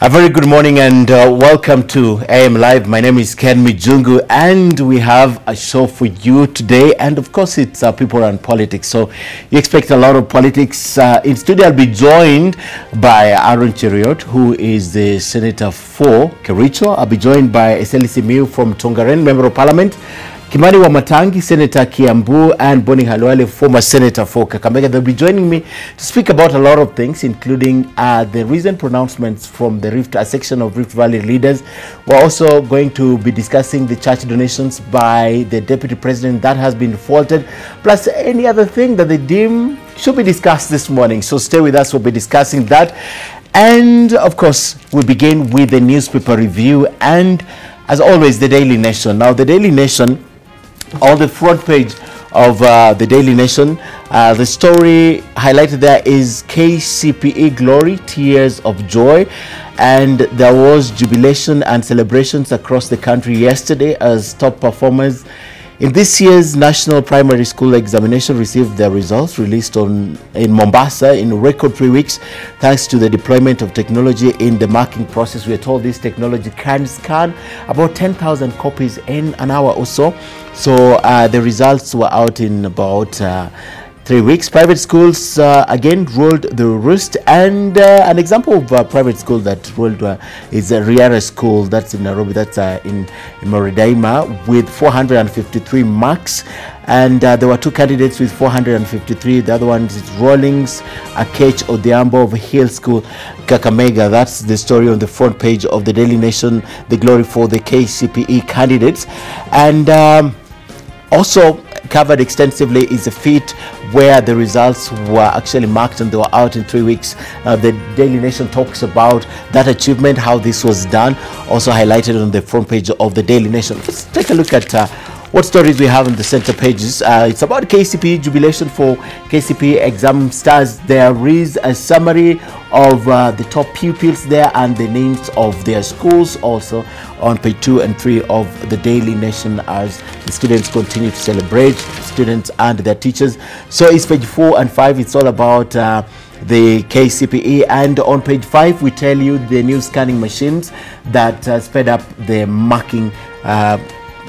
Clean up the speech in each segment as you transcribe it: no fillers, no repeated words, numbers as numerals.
A very good morning and welcome to AM Live. My name is Ken Mijungu and we have a show for you today, and of course it's people and politics, so you expect a lot of politics. In studio I'll be joined by Aaron Cheriot, who is the Senator for Kericho. I'll be joined by Eselisi Miu from Tongaren, Member of Parliament, Kimani Wamatangi, Senator Kiambu, and Boni Halwale, former Senator for Kakamega. They'll be joining me to speak about a lot of things, including the recent pronouncements from the a section of Rift Valley leaders. We're also going to be discussing the church donations by the Deputy President that has been defaulted, plus any other thing that they deem should be discussed this morning. So stay with us, we'll be discussing that. And of course, we begin with the newspaper review and, as always, the Daily Nation. Now, the Daily Nation, on the front page of the Daily Nation, the story highlighted there is KCPE glory, tears of joy, and there was jubilation and celebrations across the country yesterday as top performers in this year's National Primary School Examination received their results released in Mombasa in record 3 weeks, thanks to the deployment of technology in the marking process. We are told this technology can scan about 10,000 copies in an hour or so. So the results were out in about 3 weeks. Private schools again rolled the roost, and an example of a private school that rolled is a Riara School, that's in Nairobi, that's in Moridaima, with 453 marks. And there were two candidates with 453. The other one is Rawlings Akech Odhiambo of Hill School, Kakamega. That's the story on the front page of the Daily Nation, the glory for the KCPE candidates. And also covered extensively is a feat where the results were actually marked and they were out in 3 weeks. The Daily Nation talks about that achievement, how this was done, also highlighted on the front page of the Daily Nation. Let's take a look at what stories we have on the center pages. It's about KCPE jubilation for KCPE exam stars. There is a summary of the top pupils there and the names of their schools also on page 2 and 3 of the Daily Nation, as the students continue to celebrate, students and their teachers. So it's page 4 and 5. It's all about the KCPE, and on page 5 we tell you the new scanning machines that sped up the marking,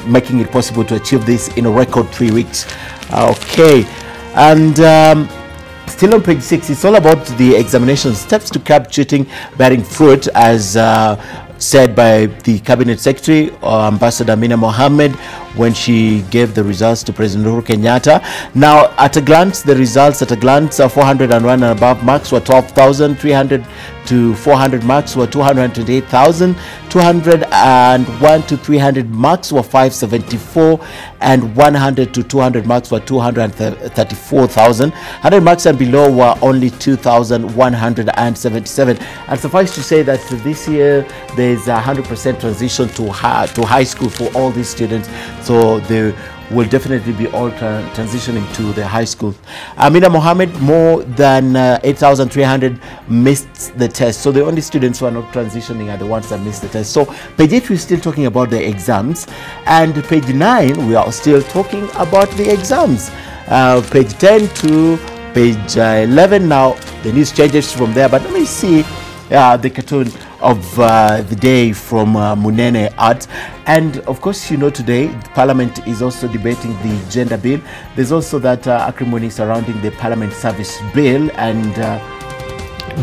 making it possible to achieve this in a record 3 weeks. Okay, and still on page 6, it's all about the examination steps to curb cheating bearing fruit, as said by the Cabinet Secretary, Ambassador Amina Mohammed, when she gave the results to President Uhuru Kenyatta. Now, at a glance, the results at a glance, 401 and above marks were 12,000, 300 to 400 marks were 228,000, 201 to 300 marks were 574, and 100 to 200 marks were 234,000. 100 marks and below were only 2,177. And suffice to say that this year there is a 100% transition to high school for all these students. So they will definitely be all transitioning to the high school. Amina Mohammed, more than 8,300 missed the test. So the only students who are not transitioning are the ones that missed the test. So page 8, we're still talking about the exams. And page 9, we are still talking about the exams. Page 10 to page 11, now the news changes from there. But let me see the cartoon of the day from Munene Art. And of course, you know, today Parliament is also debating the gender bill. There's also that acrimony surrounding the Parliament Service Bill, and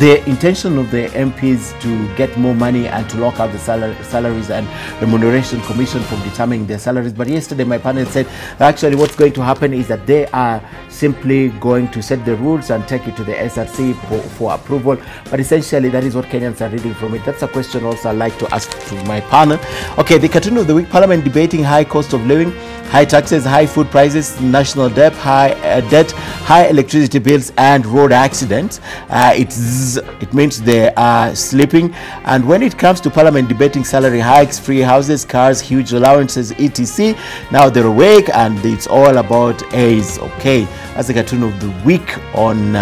the intention of the MPs to get more money and to lock out the salaries and remuneration commission from determining their salaries. But yesterday my panel said actually what's going to happen is that they are simply going to set the rules and take it to the SRC for approval. But essentially that is what Kenyans are reading from it. That's a question also I'd like to ask to my panel. Okay, the cartoon of the week: Parliament debating high cost of living, high taxes, high food prices, national debt, high electricity bills, and road accidents. It means they are sleeping. And when it comes to Parliament debating salary hikes, free houses, cars, huge allowances, etc., now they're awake and it's all about A's. Okay, that's the cartoon of the week on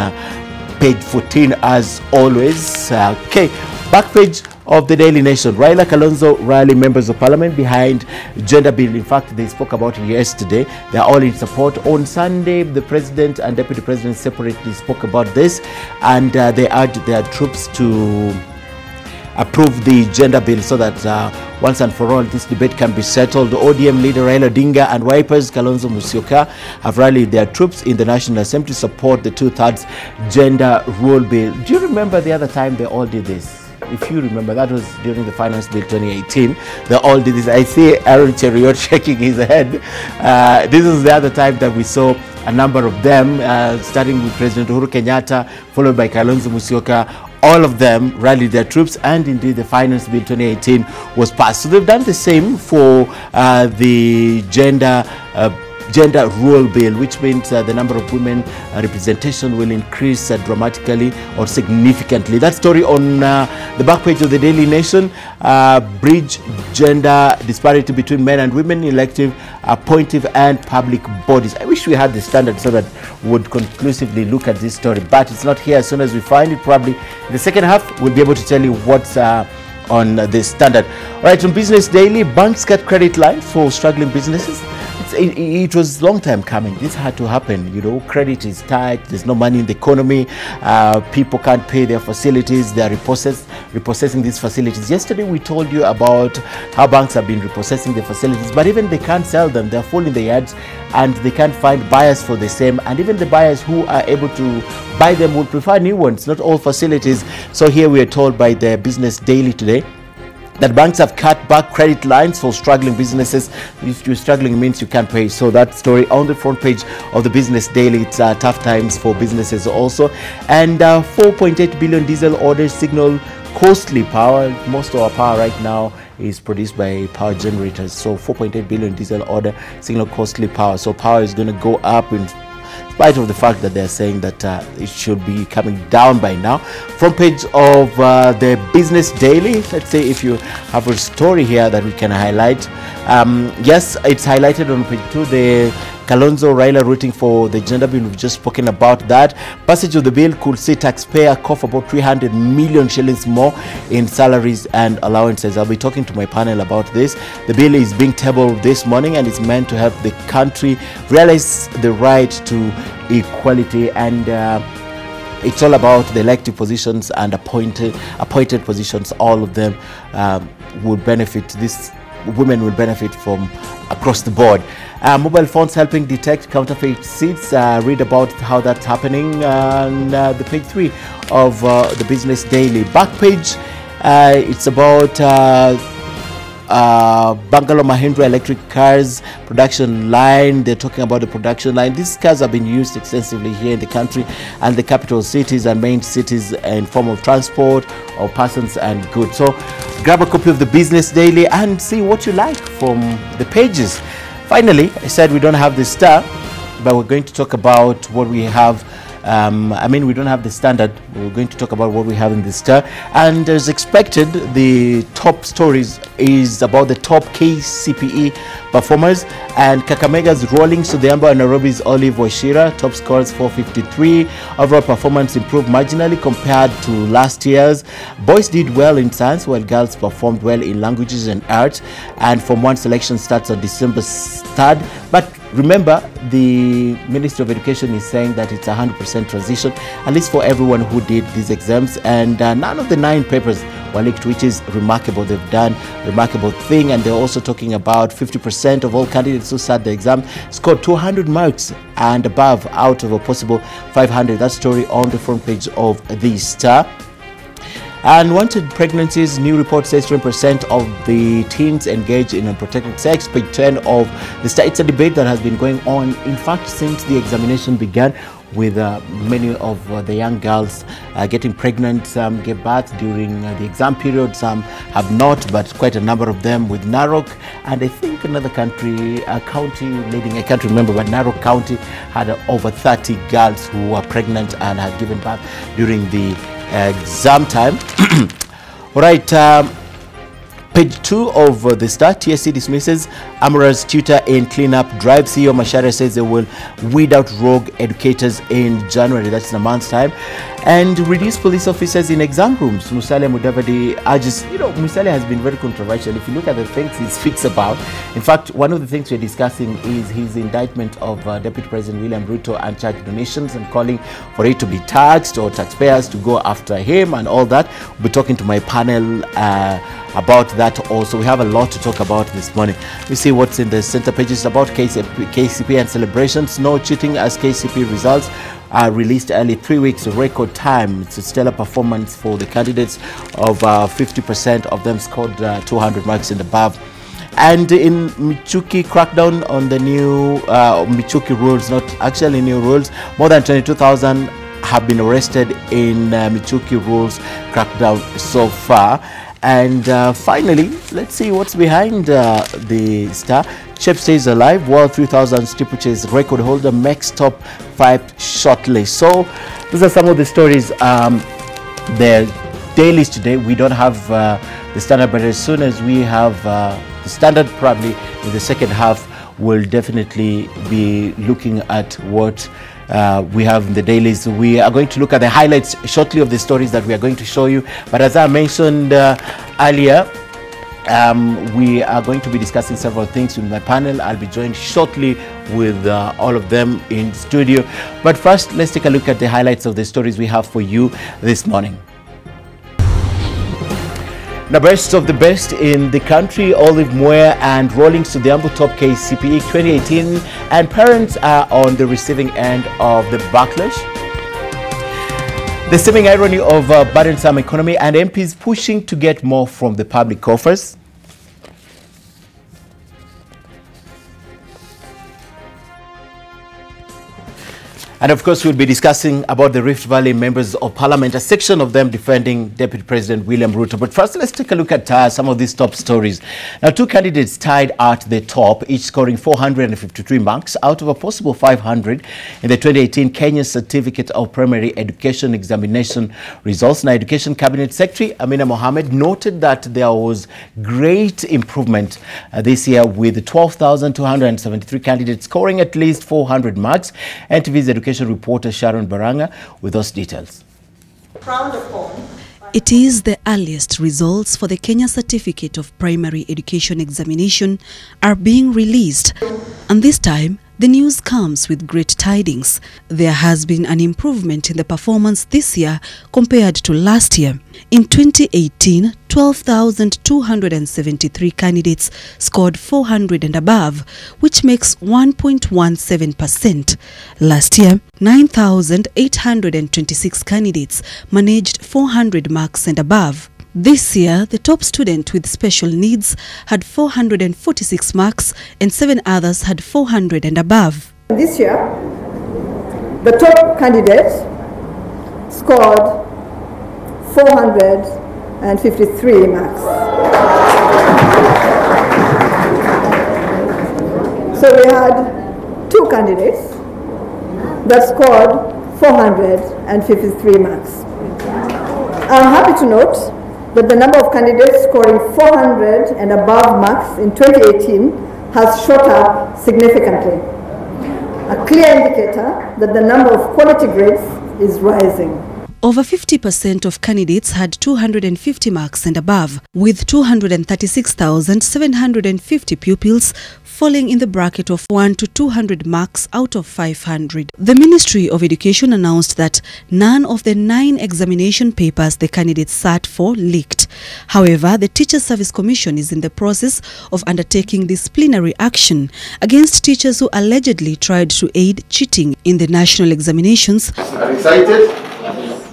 page 14 as always. Okay, back page of the Daily Nation. Raila Kalonzo rally members of Parliament behind gender bill. In fact, they spoke about it yesterday. They are all in support. On Sunday, the President and Deputy President separately spoke about this, and they urged their troops to approve the gender bill so that once and for all this debate can be settled. ODM leader Raila Odinga and Wipers Kalonzo Musyoka have rallied their troops in the National Assembly to support the 2/3 gender rule bill. Do you remember the other time they all did this? If you remember, that was during the Finance Bill 2018. They all did this. I see Aaron Cheriot shaking his head. This is the other time that we saw a number of them, starting with President Uhuru Kenyatta, followed by Kalonzo Musyoka. All of them rallied their troops, and indeed the Finance Bill 2018 was passed. So they've done the same for the gender rule bill, which means the number of women representation will increase dramatically or significantly. That story on the back page of the Daily Nation. Bridge gender disparity between men and women in elective, appointive and public bodies. I wish we had the standard so that we would conclusively look at this story, but it's not here. As soon as we find it, probably in the second half, we'll be able to tell you what's on the standard. All right, on Business Daily, banks cut credit lines for struggling businesses. It was a long time coming. This had to happen. You know, credit is tight. There's no money in the economy. People can't pay their facilities. They are repossessing these facilities. Yesterday, we told you about how banks have been repossessing the facilities, but even they can't sell them. They're full in the yards, and they can't find buyers for the same. And even the buyers who are able to buy them would prefer new ones, not all facilities. So here we are told by the Business Daily today that banks have cut back credit lines for struggling businesses. If you're struggling, it means you can't pay. So that story on the front page of the Business Daily. It's tough times for businesses also. And 4.8 billion diesel orders signal costly power. Most of our power right now is produced by power generators. So 4.8 billion diesel order signal costly power. So power is going to go up in spite of the fact that they're saying that it should be coming down by now. Front page of the Business Daily. Let's say if you have a story here that we can highlight. Yes, it's highlighted on page 2. The Kalonzo Raila rooting for the gender bill. We've just spoken about that. Passage of the bill could see taxpayer cough about 300 million shillings more in salaries and allowances. I'll be talking to my panel about this. The bill is being tabled this morning, and it's meant to help the country realize the right to equality, and it's all about the elective positions and appointed positions. All of them would benefit. This women will benefit from across the board. Mobile phones helping detect counterfeit seeds. Read about how that's happening on the page 3 of the Business Daily. Back page, it's about Bangalore Mahindra electric cars production line. They're talking about the production line. These cars have been used extensively here in the country and the capital cities and main cities in form of transport of persons and goods. So grab a copy of the Business Daily and see what you like from the pages. Finally, I said we don't have the Star, but we're going to talk about what we have. We don't have the Standard. We're going to talk about what we have in the Star. And as expected, the top stories is about the top KCPE performers. And Kakamega's rolling Sudhiambo and Nairobi's Olive Washira. Top scores 453. Overall performance improved marginally compared to last year's. Boys did well in science, while girls performed well in languages and arts. And Form 1 selection starts on December 3rd. But remember, the Ministry of Education is saying that it's 100% transition, at least for everyone who did these exams, and none of the 9 papers were leaked, which is remarkable. They've done a remarkable thing, and they're also talking about 50% of all candidates who sat the exam scored 200 marks and above out of a possible 500. That story on the front page of the Star. Unwanted pregnancies, new report says 20% of the teens engage in unprotected sex. Page 10 of the Star. It's a debate that has been going on, in fact, since the examination began, with many of the young girls getting pregnant. Some gave birth during the exam period, some have not, but quite a number of them with Narok. And I think another county leading, I can't remember, but Narok County had over 30 girls who were pregnant and had given birth during the exam time. All right, Page 2 of the Star, TSC dismisses Amura's tutor in cleanup drive. CEO Macharia says they will weed out rogue educators in January, that's in a month's time. And reduce police officers in exam rooms. Musalia Mudavadi urges, Musalia has been very controversial. If you look at the things he speaks about, in fact, one of the things we're discussing is his indictment of Deputy President William Ruto and church donations, and calling for it to be taxed or taxpayers to go after him and all that. We'll be talking to my panel about that also. We have a lot to talk about this morning. We see what's in the center pages about KCPE and celebrations. No cheating as KCPE results are released early. 3 weeks record time. It's a stellar performance for the candidates. Of 50% of them scored 200 marks and above. And in Michuki, crackdown on the new Michuki rules, not actually new rules. More than 22,000 have been arrested in Michuki rules crackdown so far. And finally, let's see what's behind the Star. Chef stays alive. World 3000 steeplechase record holder makes top 5 shortly. So these are some of the stories. The dailies today, we don't have the Standard, but as soon as we have the Standard, probably in the second half, we'll definitely be looking at what we have in the dailies. We are going to look at the highlights shortly of the stories that we are going to show you. But as I mentioned earlier, we are going to be discussing several things with my panel. I'll be joined shortly with all of them in studio. But first, let's take a look at the highlights of the stories we have for you this morning. The best of the best in the country, Olive Moya and Rawlings to the humble top KCPE 2018, and parents are on the receiving end of the backlash. The seeming irony of burdensome economy and MPs pushing to get more from the public coffers. And of course, we'll be discussing about the Rift Valley members of Parliament, a section of them defending Deputy President William Ruto. But first, let's take a look at some of these top stories. Now, 2 candidates tied at the top, each scoring 453 marks out of a possible 500 in the 2018 Kenya Certificate of Primary Education Examination results. Now, Education Cabinet Secretary Amina Mohamed noted that there was great improvement this year, with 12,273 candidates scoring at least 400 marks. NTV's education reporter Sharon Baranga with those details. It is the earliest results for the Kenya Certificate of Primary Education Examination are being released, and this time the news comes with great tidings. There has been an improvement in the performance this year compared to last year. In 2018, 12,273 candidates scored 400 and above, which makes 1.17%. Last year, 9,826 candidates managed 400 marks and above. This year, the top student with special needs had 446 marks and 7 others had 400 and above. This year, the top candidate scored 453 marks. So we had 2 candidates that scored 453 marks. I'm happy to note that the number of candidates scoring 400 and above marks in 2018 has shot up significantly, a clear indicator that the number of quality grades is rising. Over 50% of candidates had 250 marks and above, with 236,750 pupils falling in the bracket of 1 to 200 marks out of 500. The Ministry of Education announced that none of the 9 examination papers the candidates sat for leaked. However, the Teachers Service Commission is in the process of undertaking disciplinary action against teachers who allegedly tried to aid cheating in the national examinations. Are excited?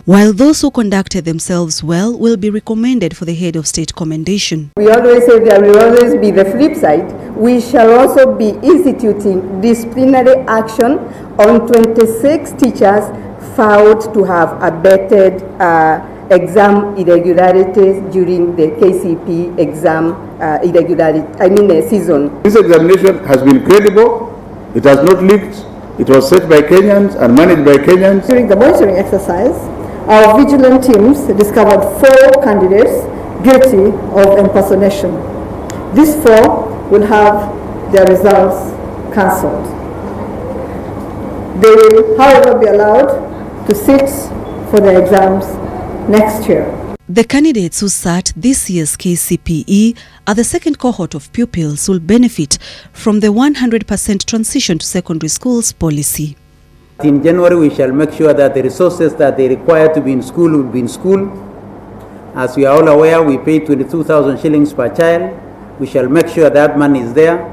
While those who conducted themselves well will be recommended for the head of state commendation. We always say there will always be the flip side. We shall also be instituting disciplinary action on 26 teachers found to have abetted exam irregularities during the KCPE exam season. This examination has been credible. It has not leaked. It was set by Kenyans and managed by Kenyans. During the monitoring exercise, our vigilant teams discovered 4 candidates guilty of impersonation. These 4 will have their results cancelled. They will, however, be allowed to sit for their exams next year. The candidates who sat this year's KCPE are the second cohort of pupils who will benefit from the 100% transition to secondary schools policy. In January, we shall make sure that the resources that they require to be in school will be in school. As we are all aware, we pay 22,000 shillings per child. We shall make sure that money is there.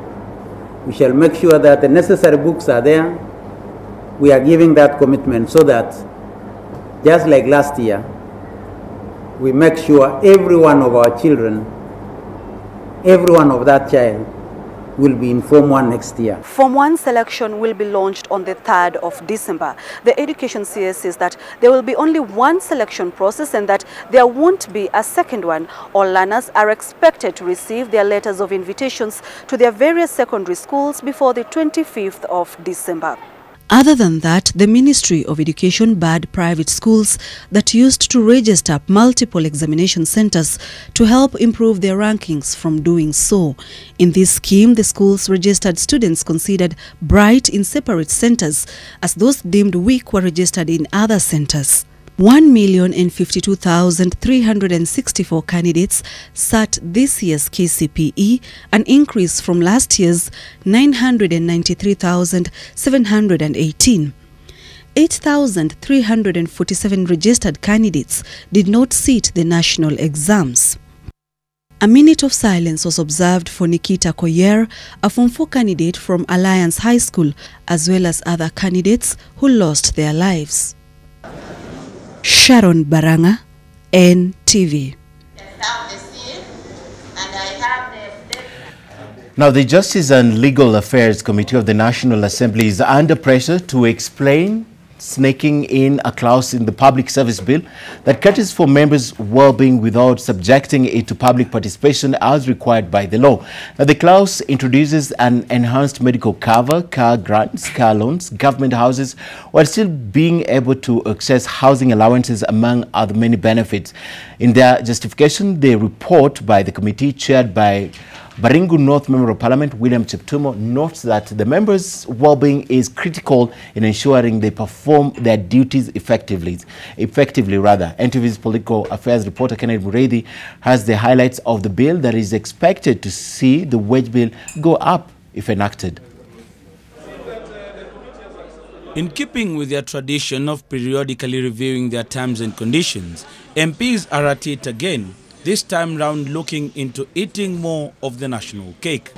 We shall make sure that the necessary books are there. We are giving that commitment so that, just like last year, we make sure every one of our children, every one of that child will be in Form 1 next year. Form 1 selection will be launched on the 3rd of December. The Education CS says that there will be only one selection process and that there won't be a second one. All learners are expected to receive their letters of invitations to their various secondary schools before the 25th of December. Other than that, the Ministry of Education barred private schools that used to register multiple examination centers to help improve their rankings from doing so. In this scheme, the schools registered students considered bright in separate centers, as those deemed weak were registered in other centers. 1,052,364 candidates sat this year's KCPE, an increase from last year's 993,718. 8,347 registered candidates did not sit the national exams. A minute of silence was observed for Nikita Koyer, a Form 4 candidate from Alliance High School, as well as other candidates who lost their lives. Sharon Baranga, NTV. Now, the Justice and Legal Affairs Committee of the National Assembly is under pressure to explain snaking in a clause in the Public Service Bill that caters for members' well-being without subjecting it to public participation as required by the law. Now, the clause introduces an enhanced medical cover, car grants, car loans, government houses, while still being able to access housing allowances, among other many benefits. In their justification, the report by the committee chaired by Baringo North Member of Parliament William Cheptumo notes that the members' well-being is critical in ensuring they perform their duties effectively. NTV's political affairs reporter Kenneth Mijungu has the highlights of the bill that is expected to see the wage bill go up if enacted. In keeping with their tradition of periodically reviewing their terms and conditions, MPs are at it again, this time round looking into eating more of the national cake.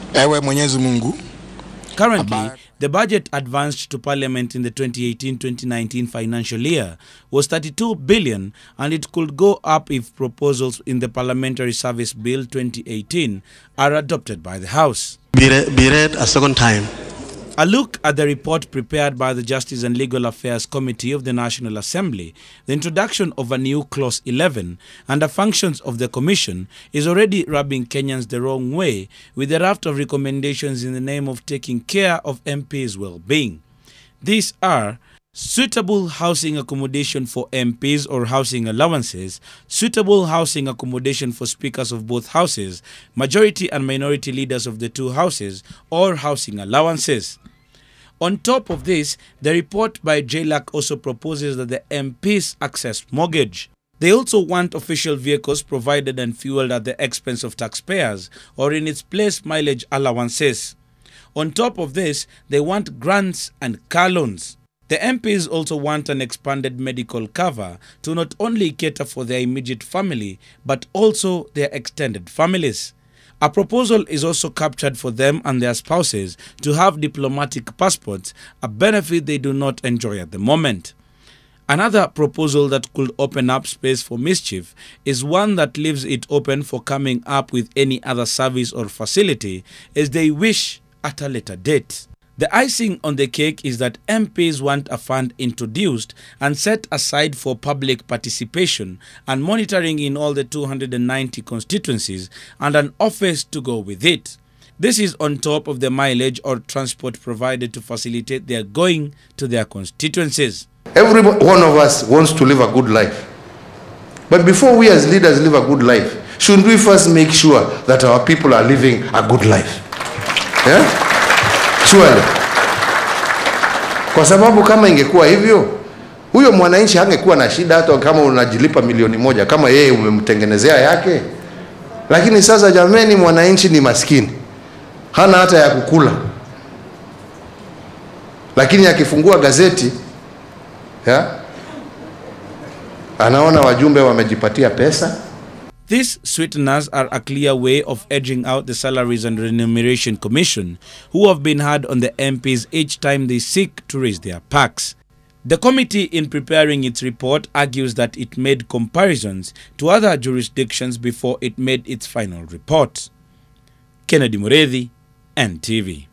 Currently, the budget advanced to Parliament in the 2018-2019 financial year was 32 billion, and it could go up if proposals in the Parliamentary Service Bill 2018 are adopted by the House. Be read a second time. A look at the report prepared by the Justice and Legal Affairs Committee of the National Assembly, the introduction of a new Clause 11 and the functions of the Commission is already rubbing Kenyans the wrong way, with a raft of recommendations in the name of taking care of MPs' well-being. These are suitable housing accommodation for MPs or housing allowances, suitable housing accommodation for speakers of both houses, majority and minority leaders of the two houses, or housing allowances. On top of this, the report by JLAC also proposes that the MPs access mortgage. They also want official vehicles provided and fueled at the expense of taxpayers, or in its place mileage allowances. On top of this, they want grants and car loans. The MPs also want an expanded medical cover to not only cater for their immediate family, but also their extended families. A proposal is also captured for them and their spouses to have diplomatic passports, a benefit they do not enjoy at the moment. Another proposal that could open up space for mischief is one that leaves it open for coming up with any other service or facility as they wish at a later date. The icing on the cake is that MPs want a fund introduced and set aside for public participation and monitoring in all the 290 constituencies, and an office to go with it. This is on top of the mileage or transport provided to facilitate their going to their constituencies. Every one of us wants to live a good life. But before we as leaders live a good life, shouldn't we first make sure that our people are living a good life? Yeah? Surely. Kwa sababu kama ingekuwa hivyo, huyo mwananchi hangekuwa na shida hata kama unajilipa milioni moja kama yeye umemtengenezea yake. Lakini sasa jameni, mwananchi ni maskini, hana hata ya kukula, lakini akifungua gazeti anaona wajumbe wamejipatia pesa. These sweeteners are a clear way of edging out the Salaries and Remuneration Commission, who have been hard on the MPs each time they seek to raise their packs. The committee, in preparing its report, argues that it made comparisons to other jurisdictions before it made its final report. Kennedy Muredhi, NTV.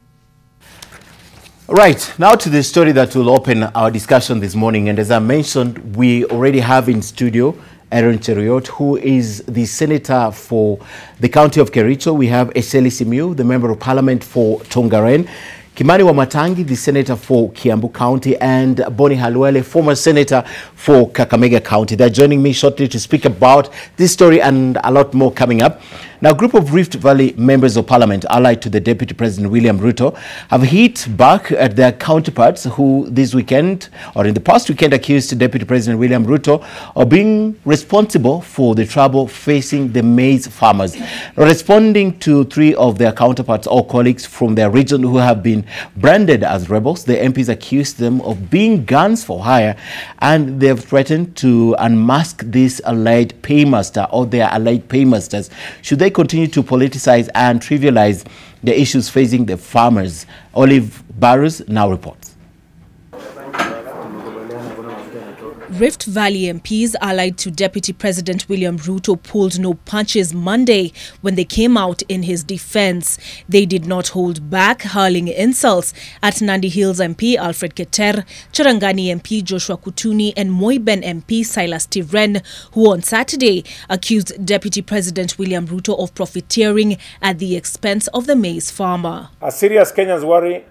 Right, now to the story that will open our discussion this morning. And as I mentioned, we already have in studio Aaron Cheruiyot, who is the senator for the county of Kericho. We have Eseli Simiyu, the member of parliament for Tongaren, Kimani Wamatangi, the senator for Kiambu County, and Boni Halwele, former senator for Kakamega County. They're joining me shortly to speak about this story and a lot more coming up. Now, a group of Rift Valley members of parliament allied to the Deputy President William Ruto have hit back at their counterparts who this weekend, or in the past weekend, accused Deputy President William Ruto of being responsible for the trouble facing the maize farmers. Now, responding to three of their counterparts or colleagues from their region who have been branded as rebels, the MPs accused them of being guns for hire, and they have threatened to unmask this alleged paymaster or their alleged paymasters should they continue to politicize and trivialize the issues facing the farmers. Olive Barrows now reports. Rift Valley MPs allied to Deputy President William Ruto pulled no punches Monday when they came out in his defense. They did not hold back, hurling insults at Nandi Hills MP Alfred Keter, Cherangani MP Joshua Kutuni, and Moiben MP Silas Tiren, who on Saturday accused Deputy President William Ruto of profiteering at the expense of the maize farmer. A serious Kenyans worry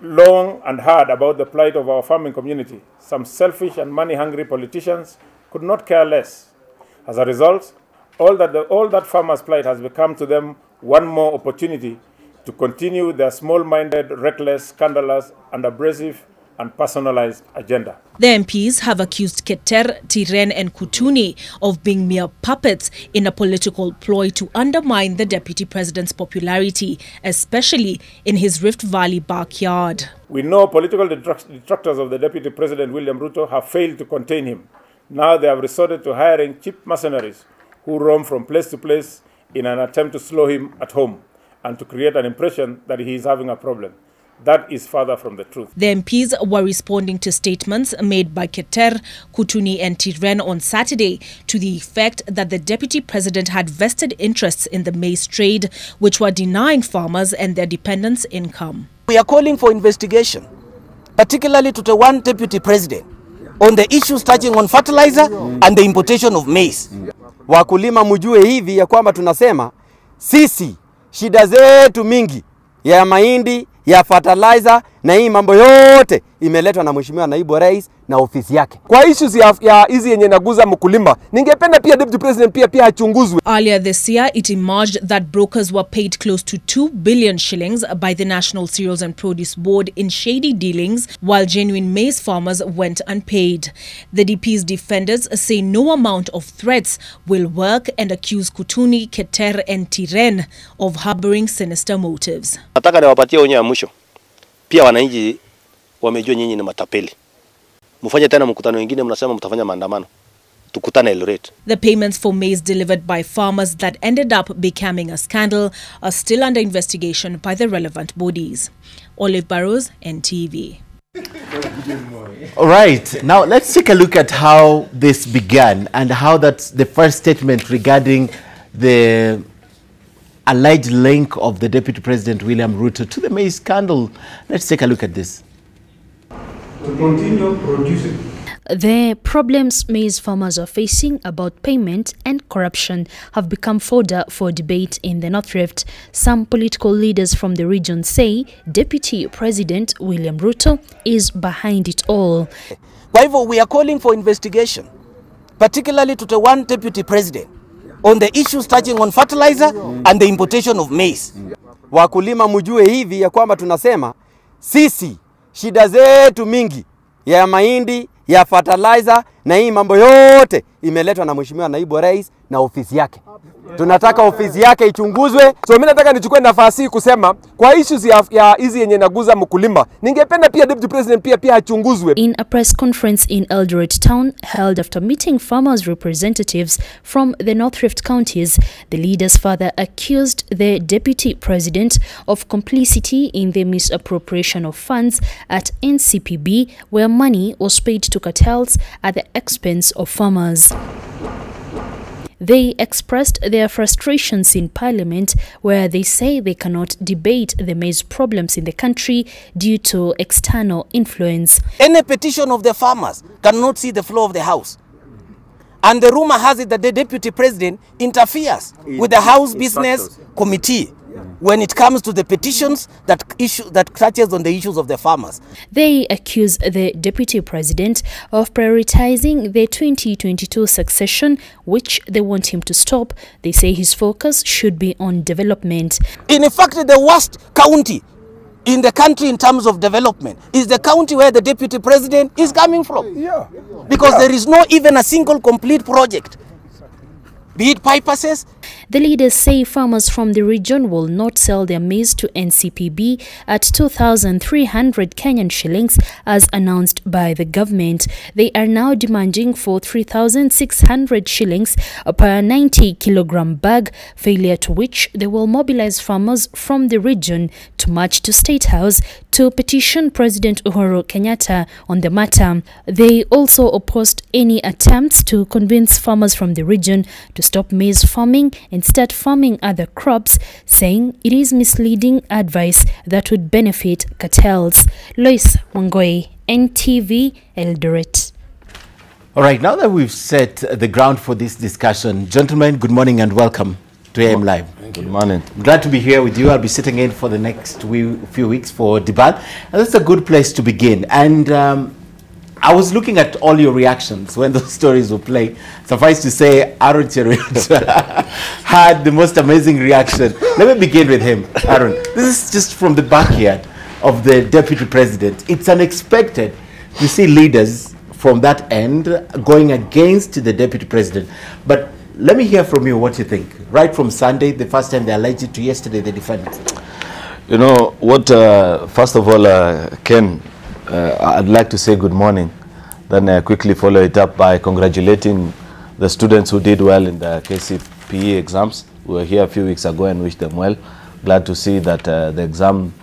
long and hard about the plight of our farming community. Some selfish and money-hungry politicians could not care less. As a result, all that farmers' plight has become to them one more opportunity to continue their small-minded, reckless, scandalous, and abrasive and personalized agenda. The MPs have accused Keter, Tiren, and Kutuni of being mere puppets in a political ploy to undermine the Deputy President's popularity, especially in his Rift Valley backyard. We know political detractors of the Deputy President William Ruto have failed to contain him. Now they have resorted to hiring cheap mercenaries who roam from place to place in an attempt to slow him at home and to create an impression that he is having a problem. That is further from the truth. The MPs were responding to statements made by Keter, Kutuni, and Tiren on Saturday to the effect that the Deputy President had vested interests in the maize trade, which were denying farmers and their dependents income. We are calling for investigation, particularly to the one Deputy President, on the issues touching on fertilizer and the importation of maize. Wakulima mjue hivi ya kwamba tunasema sisi shida zetu mingi ya mahindi, ya fertilizer na hii mambo yote imeletwa na Mheshimiwa Naibu Rais na ofisi yake. Kwa issues ya hizi yenye naguza mkulima, ningependa pia Deputy President pia achunguzwe. Earlier this year, it emerged that brokers were paid close to 2 billion shillings by the National Cereals and Produce Board in shady dealings, while genuine maize farmers went unpaid. The DP's defenders say no amount of threats will work and accuse Kutuni, Keter, and Tiren of harboring sinister motives. Nataka niwapatie onyo ya mwisho. Pia wananchi wamejua nyinyi ni matapeli. Mfanye tena mkutano wengine mnasema mtafanya maandamano. Tukutane Eldoret. The payments for maize delivered by farmers that ended up becoming a scandal are still under investigation by the relevant bodies. Olive Barrows, NTV. All right, now let's take a look at how this began and how that's the first statement regarding the alleged link of the Deputy President William Ruto to the maize scandal. Let's take a look at this. We continue producing. The problems maize farmers are facing about payment and corruption have become fodder for debate in the North Rift. Some political leaders from the region say Deputy President William Ruto is behind it all. Kwa hivyo we are calling for investigation, particularly to the one Deputy President, on the issues touching on fertilizer and the importation of maize. Wakulima mjue hivi ya kwamba tunasema sisi shida zetu mingi ya mahindi, ya fertilizer na hii mambo yote imeletwa na Mheshimiwa Naibu Rais na ofisi yake. Tunataka ofisi yake ichunguzwe. So mimi nataka nichukue nafasi hii kusema kwa issues ya hizi yenye naguza mkulima, ningependa pia Deputy President pia achunguzwe. In a press conference in Eldoret town held after meeting farmers representatives from the North Rift counties, the leaders further accused the Deputy President of complicity in the misappropriation of funds at NCPB, where money was paid to cartels at the expense of farmers. They expressed their frustrations in Parliament, where they say they cannot debate the maize problems in the country due to external influence. Any petition of the farmers cannot see the floor of the House. And the rumor has it that the Deputy President interferes with the House Business Committee when it comes to the petitions that touches on the issues of the farmers. They accuse the Deputy President of prioritizing the 2022 succession, which they want him to stop. They say his focus should be on development. In fact, the worst county in the country in terms of development is the county where the Deputy President is coming from. Because there is not even a single complete project, be it pipasses. The leaders say farmers from the region will not sell their maize to NCPB at 2,300 Kenyan shillings as announced by the government. They are now demanding for 3,600 shillings per 90-kilogram bag, failure to which they will mobilize farmers from the region to march to State House to petition President Uhuru Kenyatta on the matter. They also opposed any attempts to convince farmers from the region to stop maize farming and start farming other crops, saying it is misleading advice that would benefit cartels. Lois Wangoi, NTV, Eldoret. All right, now that we've set the ground for this discussion, gentlemen, good morning and welcome to AM Live. Good morning. I'm glad to be here with you. I'll be sitting in for the next few weeks for Debal, and that's a good place to begin. And I was looking at all your reactions when those stories were playing. Suffice to say, Aaron had the most amazing reaction. Let me begin with him. Aaron, this is just from the backyard of the Deputy President. It's unexpected to see leaders from that end going against the Deputy President. But let me hear from you what you think. Right from Sunday, the first time they alleged it, to yesterday they defended it. You know what, first of all, Ken, I'd like to say good morning, then quickly follow it up by congratulating the students who did well in the KCPE exams. We were here a few weeks ago and wished them well. Glad to see that the exam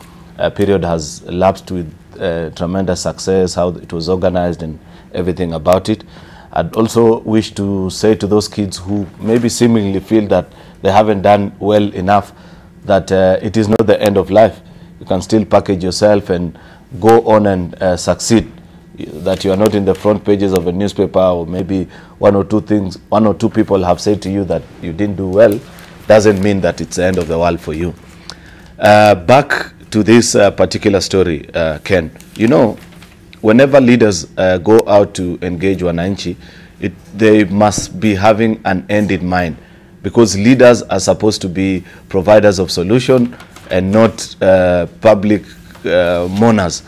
period has lapsed with tremendous success, how it was organized and everything about it. I'd also wish to say to those kids who maybe seemingly feel that they haven't done well enough, that it is not the end of life. You can still package yourself and go on and succeed. That you are not in the front pages of a newspaper, or maybe one or two people have said to you that you didn't do well, doesn't mean that it's the end of the world for you. Back to this particular story, Ken, you know, whenever leaders go out to engage wananchi, they must be having an end in mind, because leaders are supposed to be providers of solution and not public mourners,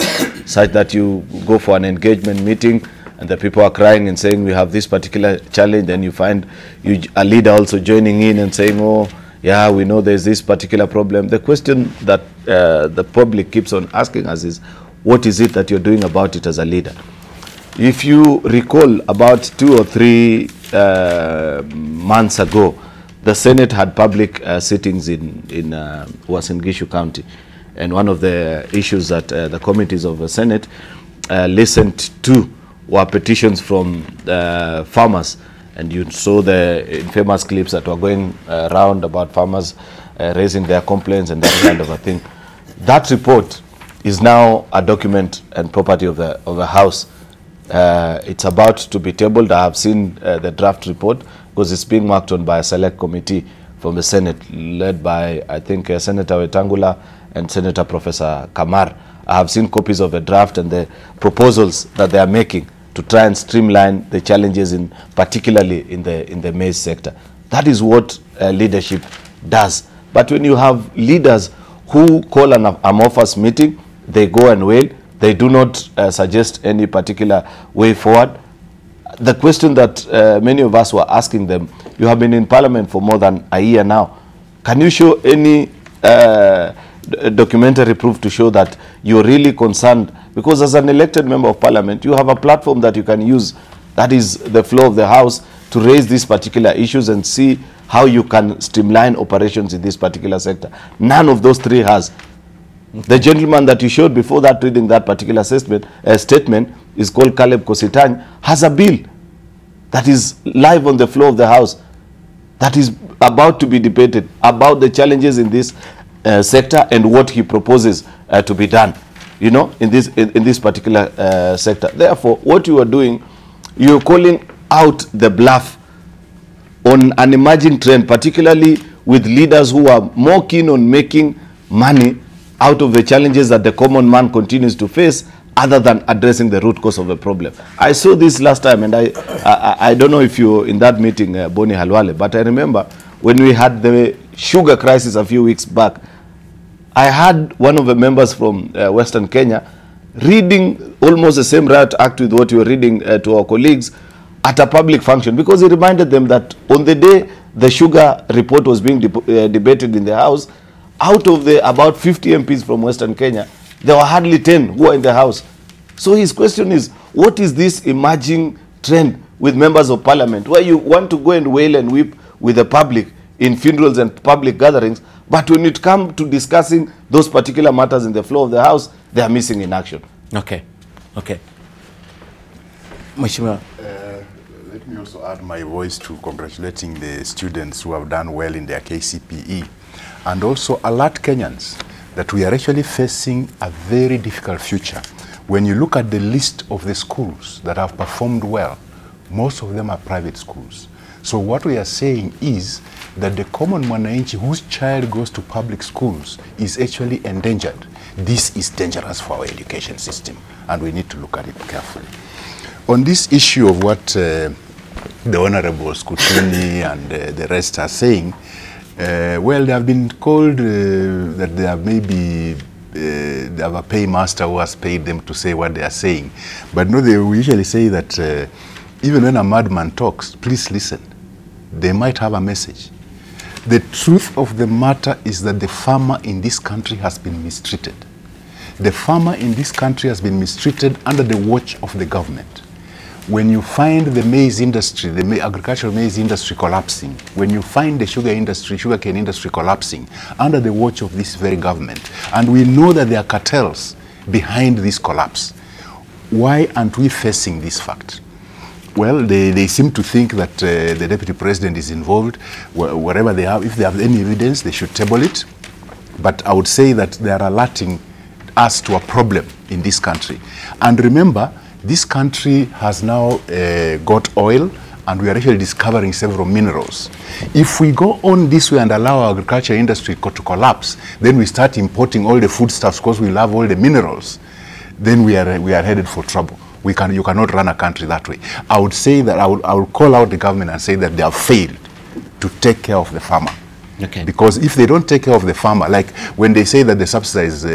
such that you go for an engagement meeting and the people are crying and saying we have this particular challenge, then you find a leader also joining in and saying, oh yeah, we know there's this particular problem. The question that the public keeps on asking us is, what is it that you're doing about it as a leader? If you recall, about 2 or 3 months ago, the Senate had public sittings in Uasin Gishu County. And one of the issues that the committees of the Senate listened to were petitions from farmers. And you saw the infamous clips that were going around about farmers raising their complaints and that kind of a thing. That report is now a document and property of the House. It's about to be tabled. I have seen the draft report, because it's being worked on by a select committee from the Senate, led by, I think, Senator Wetangula and Senator Professor Kamar. I have seen copies of the draft and the proposals that they are making to try and streamline the challenges, particularly in the maize sector. That is what leadership does. But when you have leaders who call an amorphous meeting, they go and wail, they do not suggest any particular way forward. The question that many of us were asking them, you have been in Parliament for more than a year now. Can you show any documentary proof to show that you're really concerned? Because as an elected member of Parliament, you have a platform that you can use, that is the floor of the House, to raise these particular issues and see how you can streamline operations in this particular sector. None of those three has. The gentleman that you showed before that reading that particular statement is called Caleb Kositany, has a bill that is live on the floor of the House that is about to be debated about the challenges in this sector and what he proposes to be done, you know, in this particular sector. Therefore, what you are doing, you're calling out the bluff on an emerging trend, particularly with leaders who are more keen on making money out of the challenges that the common man continues to face, other than addressing the root cause of the problem. I saw this last time, and I don't know if you were in that meeting, Boni Halwale, but I remember when we had the sugar crisis a few weeks back, I had one of the members from Western Kenya reading almost the same riot act with what you were reading to our colleagues at a public function, because he reminded them that on the day the sugar report was being debated in the House, out of the about 50 MPs from Western Kenya, there were hardly 10 who are in the House. So his question is, what is this emerging trend with members of Parliament, where you want to go and wail and weep with the public in funerals and public gatherings, but when it comes to discussing those particular matters in the floor of the House, they are missing in action? Okay. Mheshimiwa. Let me also add my voice to congratulating the students who have done well in their KCPE, and also alert Kenyans that we are actually facing a very difficult future. When you look at the list of the schools that have performed well, most of them are private schools. So what we are saying is that the common mwananchi whose child goes to public schools is actually endangered. This is dangerous for our education system, and we need to look at it carefully. On this issue of what the Honorable Skutuni and the rest are saying, well, they have been called that they have maybe they have a paymaster who has paid them to say what they are saying. But no, they usually say that even when a madman talks, please listen. They might have a message. The truth of the matter is that the farmer in this country has been mistreated. The farmer in this country has been mistreated under the watch of the government. When you find the maize industry, the agricultural maize industry collapsing, when you find the sugarcane industry collapsing under the watch of this very government, and we know that there are cartels behind this collapse, why aren't we facing this fact? Well, they seem to think that the Deputy President is involved. Wherever they have, if they have any evidence, they should table it. But I would say that they are alerting us to a problem in this country. And remember, this country has now got oil, and we are actually discovering several minerals. If we go on this way and allow our agriculture industry to collapse, then we start importing all the foodstuffs because we love all the minerals. Then we are headed for trouble. You cannot run a country that way. I would say that I would call out the government and say that they have failed to take care of the farmer. Okay. Because if they don't take care of the farmer, like when they say that the subsidized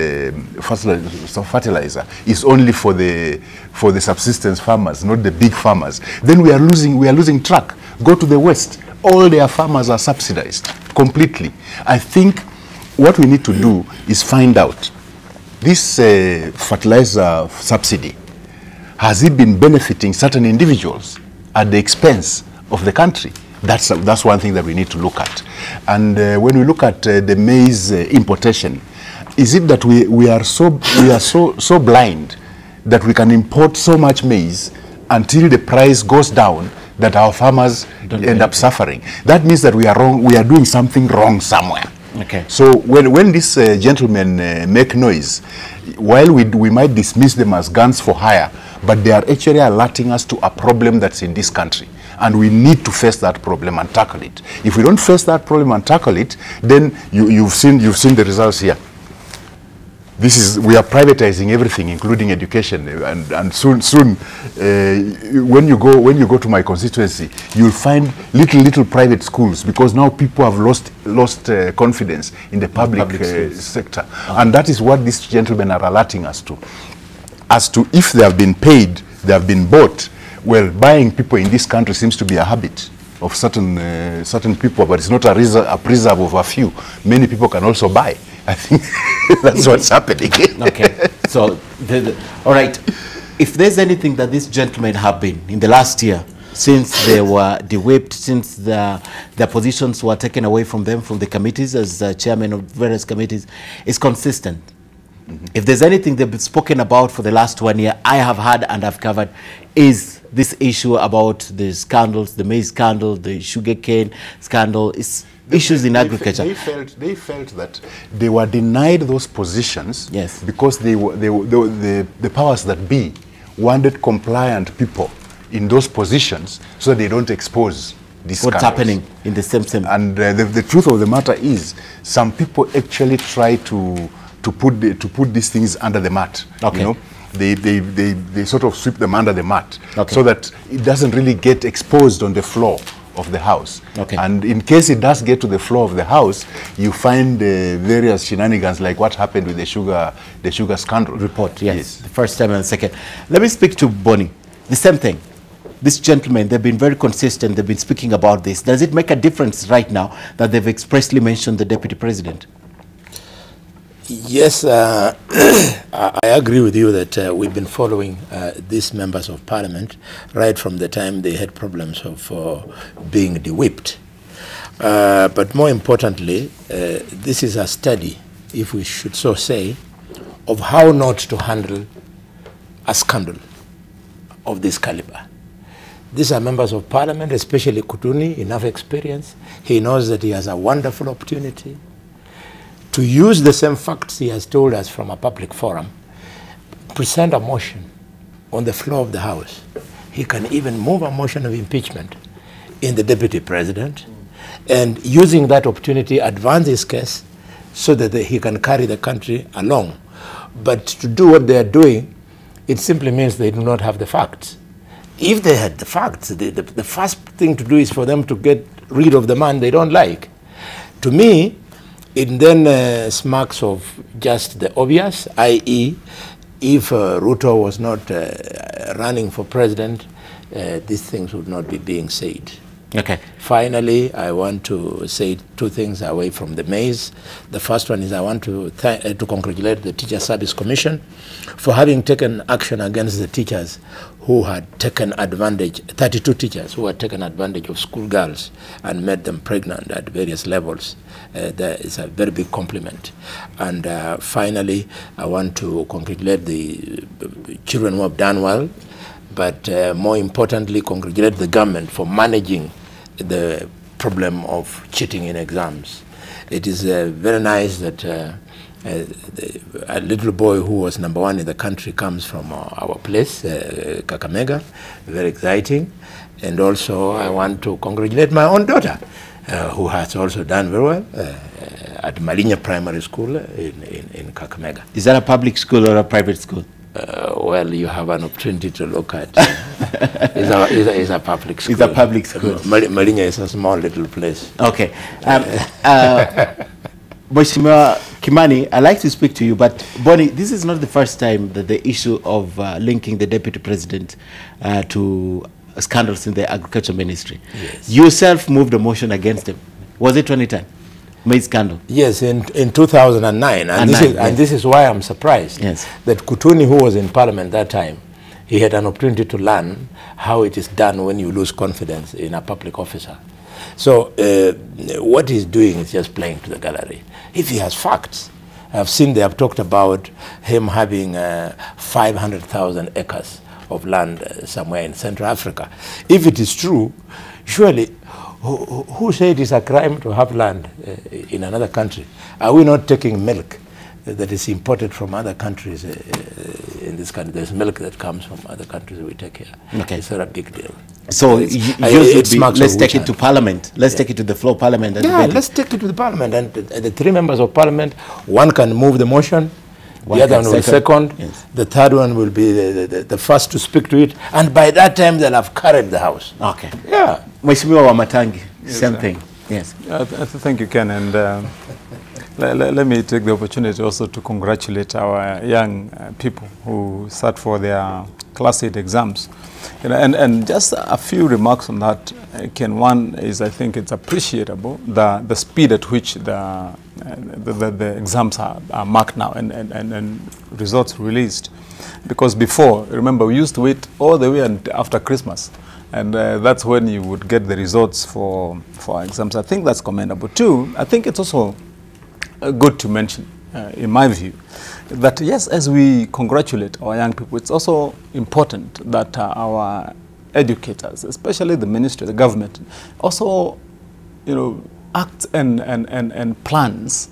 fertilizer is only for the subsistence farmers, not the big farmers, then we are losing track. Go to the West, all their farmers are subsidized completely. I think what we need to do is find out this fertilizer subsidy, has it been benefiting certain individuals at the expense of the country? That's one thing that we need to look at. And when we look at the maize importation, is it that we are so blind that we can import so much maize until the price goes down that our farmers end up suffering? That means that we are wrong. We are doing something wrong somewhere. Okay. So when these gentlemen make noise, while we might dismiss them as guns for hire, but they are actually alerting us to a problem that's in this country. And we need to face that problem and tackle it. If we don't face that problem and tackle it, then you've seen the results here. we are privatizing everything, including education, and soon when you go to my constituency, you'll find little private schools, because now people have lost confidence in the public sector, and that is what these gentlemen are alerting us to, as to if they have been paid, they have been bought. Well, buying people in this country seems to be a habit of certain people, but it's not a preserve of a few. Many people can also buy. I think that's what's happening. Okay, so all right. If there's anything that these gentlemen have been in the last year, since they were de-whipped, since their positions were taken away from them from the committees as chairman of various committees, is consistent. If there's anything they've spoken about for the last 1 year, I have heard and I've covered, is this issue about the scandals, the maize scandal, the sugarcane scandal, issues in agriculture. They felt that they were denied those positions, yes, because the powers that be wanted compliant people in those positions so they don't expose these what's scandals. Happening in the same. And the truth of the matter is, some people actually try to put these things under the mat. Okay. You know? They sort of sweep them under the mat, okay, so that it doesn't really get exposed on the floor of the House. Okay. And in case it does get to the floor of the House, you find various shenanigans like what happened with the sugar scandal report. Yes, the first time and the second. Let me speak to Bonnie. The same thing. These gentlemen, they've been very consistent. They've been speaking about this. Does it make a difference right now that they've expressly mentioned the Deputy President? Yes, I agree with you that we've been following these members of parliament right from the time they had problems of being de-whipped. But more importantly, this is a study, if we should so say, of how not to handle a scandal of this caliber. These are members of parliament, especially Kutuni, enough experience. He knows that he has a wonderful opportunity to use the same facts he has told us from a public forum, present a motion on the floor of the House. He can even move a motion of impeachment in the Deputy President, and using that opportunity advance his case so that he can carry the country along. But to do what they are doing, it simply means they do not have the facts. If they had the facts, the first thing to do is for them to get rid of the man they don't like. To me, it then smacks of just the obvious, i.e., if Ruto was not running for president, these things would not be being said. Okay. Finally, I want to say two things away from the maize. The first one is I want to congratulate the Teacher Service Commission for having taken action against the teachers who had taken advantage, 32 teachers who had taken advantage of schoolgirls and made them pregnant at various levels. That is a very big compliment. And finally, I want to congratulate the children who have done well, but more importantly, congratulate the government for managing the problem of cheating in exams. It is very nice that a little boy who was #1 in the country comes from our place, Kakamega. Very exciting. And also I want to congratulate my own daughter, who has also done very well at Malinya Primary School in Kakamega. Is that a public school or a private school? Well, you have an opportunity to look at. It's a public school. It's a public school. Malinya is a small little place. Okay. Mheshimiwa Kimani, I'd like to speak to you, but Bonnie, this is not the first time that the issue of linking the Deputy President to scandals in the Agriculture Ministry. Yes. You yourself moved a motion against him. Was it 2010? Maize scandal? Yes, in 2009. And this is why I'm surprised that Kutuni, who was in Parliament that time, he had an opportunity to learn how it is done when you lose confidence in a public officer. So what he's doing is just playing to the gallery. If he has facts, I've seen they have talked about him having 500,000 acres of land somewhere in Central Africa. If it is true, surely, who said it's a crime to have land in another country? Are we not taking milk that is imported from other countries in this country? There's milk that comes from other countries we take here. Okay. It's not a big deal. So let's take it to Parliament. Let's take it to the floor of Parliament. And let's take it to the Parliament. And the three members of Parliament, one can move the motion. The other one will be second. Yes. The third one will be the first to speak to it. And by that time, they'll have carried the House. Okay. Yeah. Mheshimiwa Wamatangi, same thing. Yes. Thank you, Ken. And let me take the opportunity also to congratulate our young people who sat for their Class 8 exams. And just a few remarks on that, Ken. One is, I think it's appreciable the speed at which the exams are marked now and results released. Because before, remember, we used to wait all the way after Christmas. And that's when you would get the results for exams. I think that's commendable. Too, I think it's also good to mention, in my view, that yes, as we congratulate our young people, it's also important that our educators, especially the ministry, the government, also, act and plans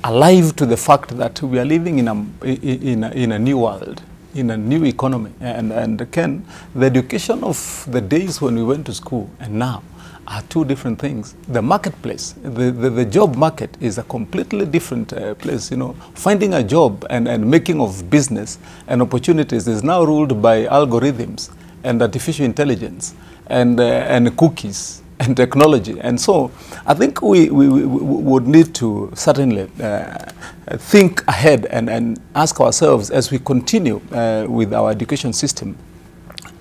alive to the fact that we are living in a new world, in a new economy. And Ken, the education of the days when we went to school and now are two different things. The marketplace, the job market is a completely different place. Finding a job and making of business and opportunities is now ruled by algorithms and artificial intelligence and cookies and technology. And so I think we would need to certainly think ahead and ask ourselves, as we continue with our education system,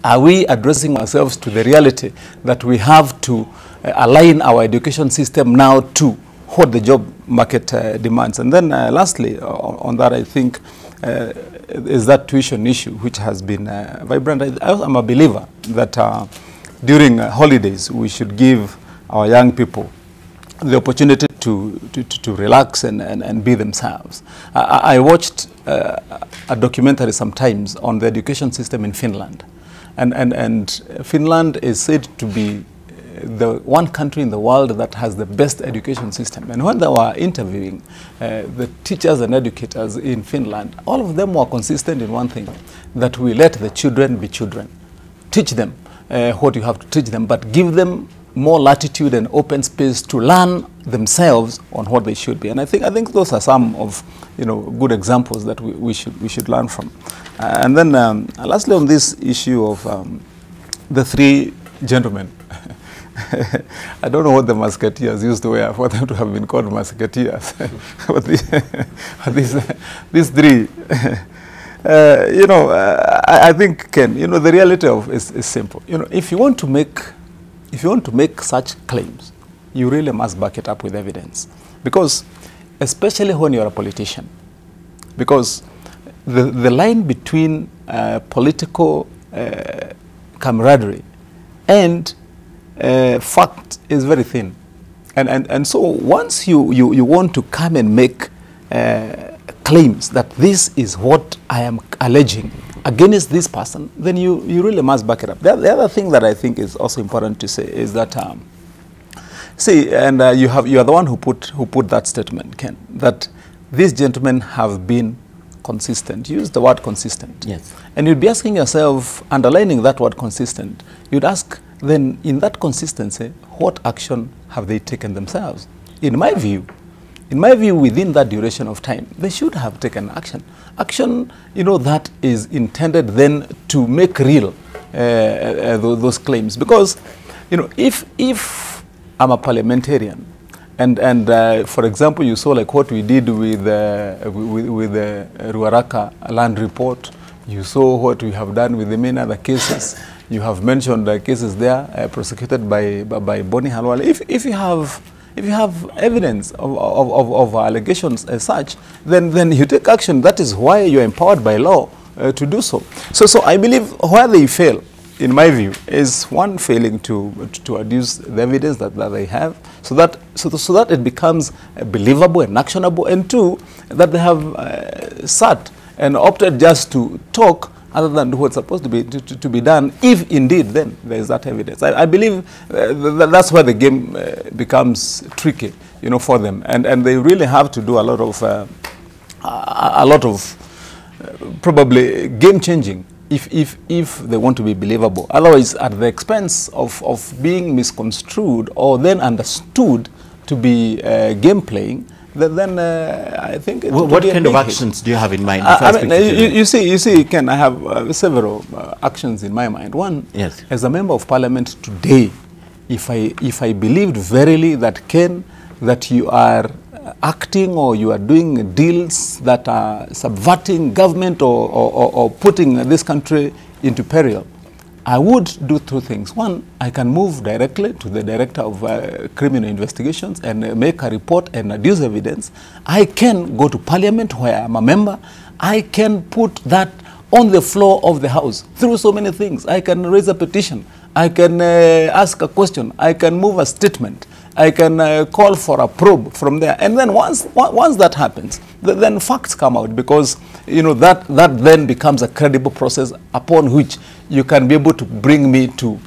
are we addressing ourselves to the reality that we have to align our education system now to what the job market demands? And then lastly, on that, I think, is that tuition issue, which has been vibrant. I'm a believer that during holidays, we should give our young people the opportunity to relax and be themselves. I watched a documentary sometimes on the education system in Finland. And Finland is said to be the one country in the world that has the best education system. And when they were interviewing the teachers and educators in Finland, all of them were consistent in one thing, that we let the children be children. Teach them what you have to teach them, but give them more latitude and open space to learn themselves on what they should be. And I think those are some of good examples that we should learn from. And then lastly, on this issue of the three gentlemen, I don't know what the musketeers used to wear for them to have been called musketeers. But these three, I think, Ken, the reality of is simple. If you want to make such claims, you really must back it up with evidence. Because, especially when you're a politician, because the line between political camaraderie and fact is very thin. And so once you want to come and make claims that this is what I am alleging against this person, then you really must back it up. The other thing that I think is also important to say is that, you are the one who put that statement, Ken, that these gentlemen have been consistent. Use the word consistent. Yes. And you'd be asking yourself, underlining that word consistent, you'd ask, then in that consistency, what action have they taken themselves? In my view, within that duration of time, they should have taken action. Action, that is intended then to make real those claims. Because, if I'm a parliamentarian, and for example, you saw like what we did with the Ruaraka land report, you saw what we have done with the many other cases. You have mentioned the cases there prosecuted by Boni Halwale. If you have evidence of allegations as such, then you take action. That is why you are empowered by law to do so. So I believe where they fail, in my view, is one, failing to adduce the evidence that they have, so that it becomes believable and actionable, and two, that they have sat and opted just to talk other than what's supposed to be done, if indeed then there is that evidence. I believe that's where the game becomes tricky, for them, and they really have to do a lot of probably game changing if they want to be believable. Otherwise, at the expense of being misconstrued or then understood to be game playing, then I think it what kind of actions do you have in mind? You see, Ken, I have several actions in my mind. One, yes, as a member of parliament today, if I believed verily that, Ken, that you are acting or you are doing deals that are subverting government or putting this country into peril, I would do two things. One, I can move directly to the Director of Criminal Investigations and make a report and adduce evidence. I can go to Parliament where I'm a member. I can put that on the floor of the House through so many things. I can raise a petition. I can ask a question. I can move a statement. I can call for a probe from there. And then once that happens, then facts come out, because that then becomes a credible process upon which you can be able to bring me to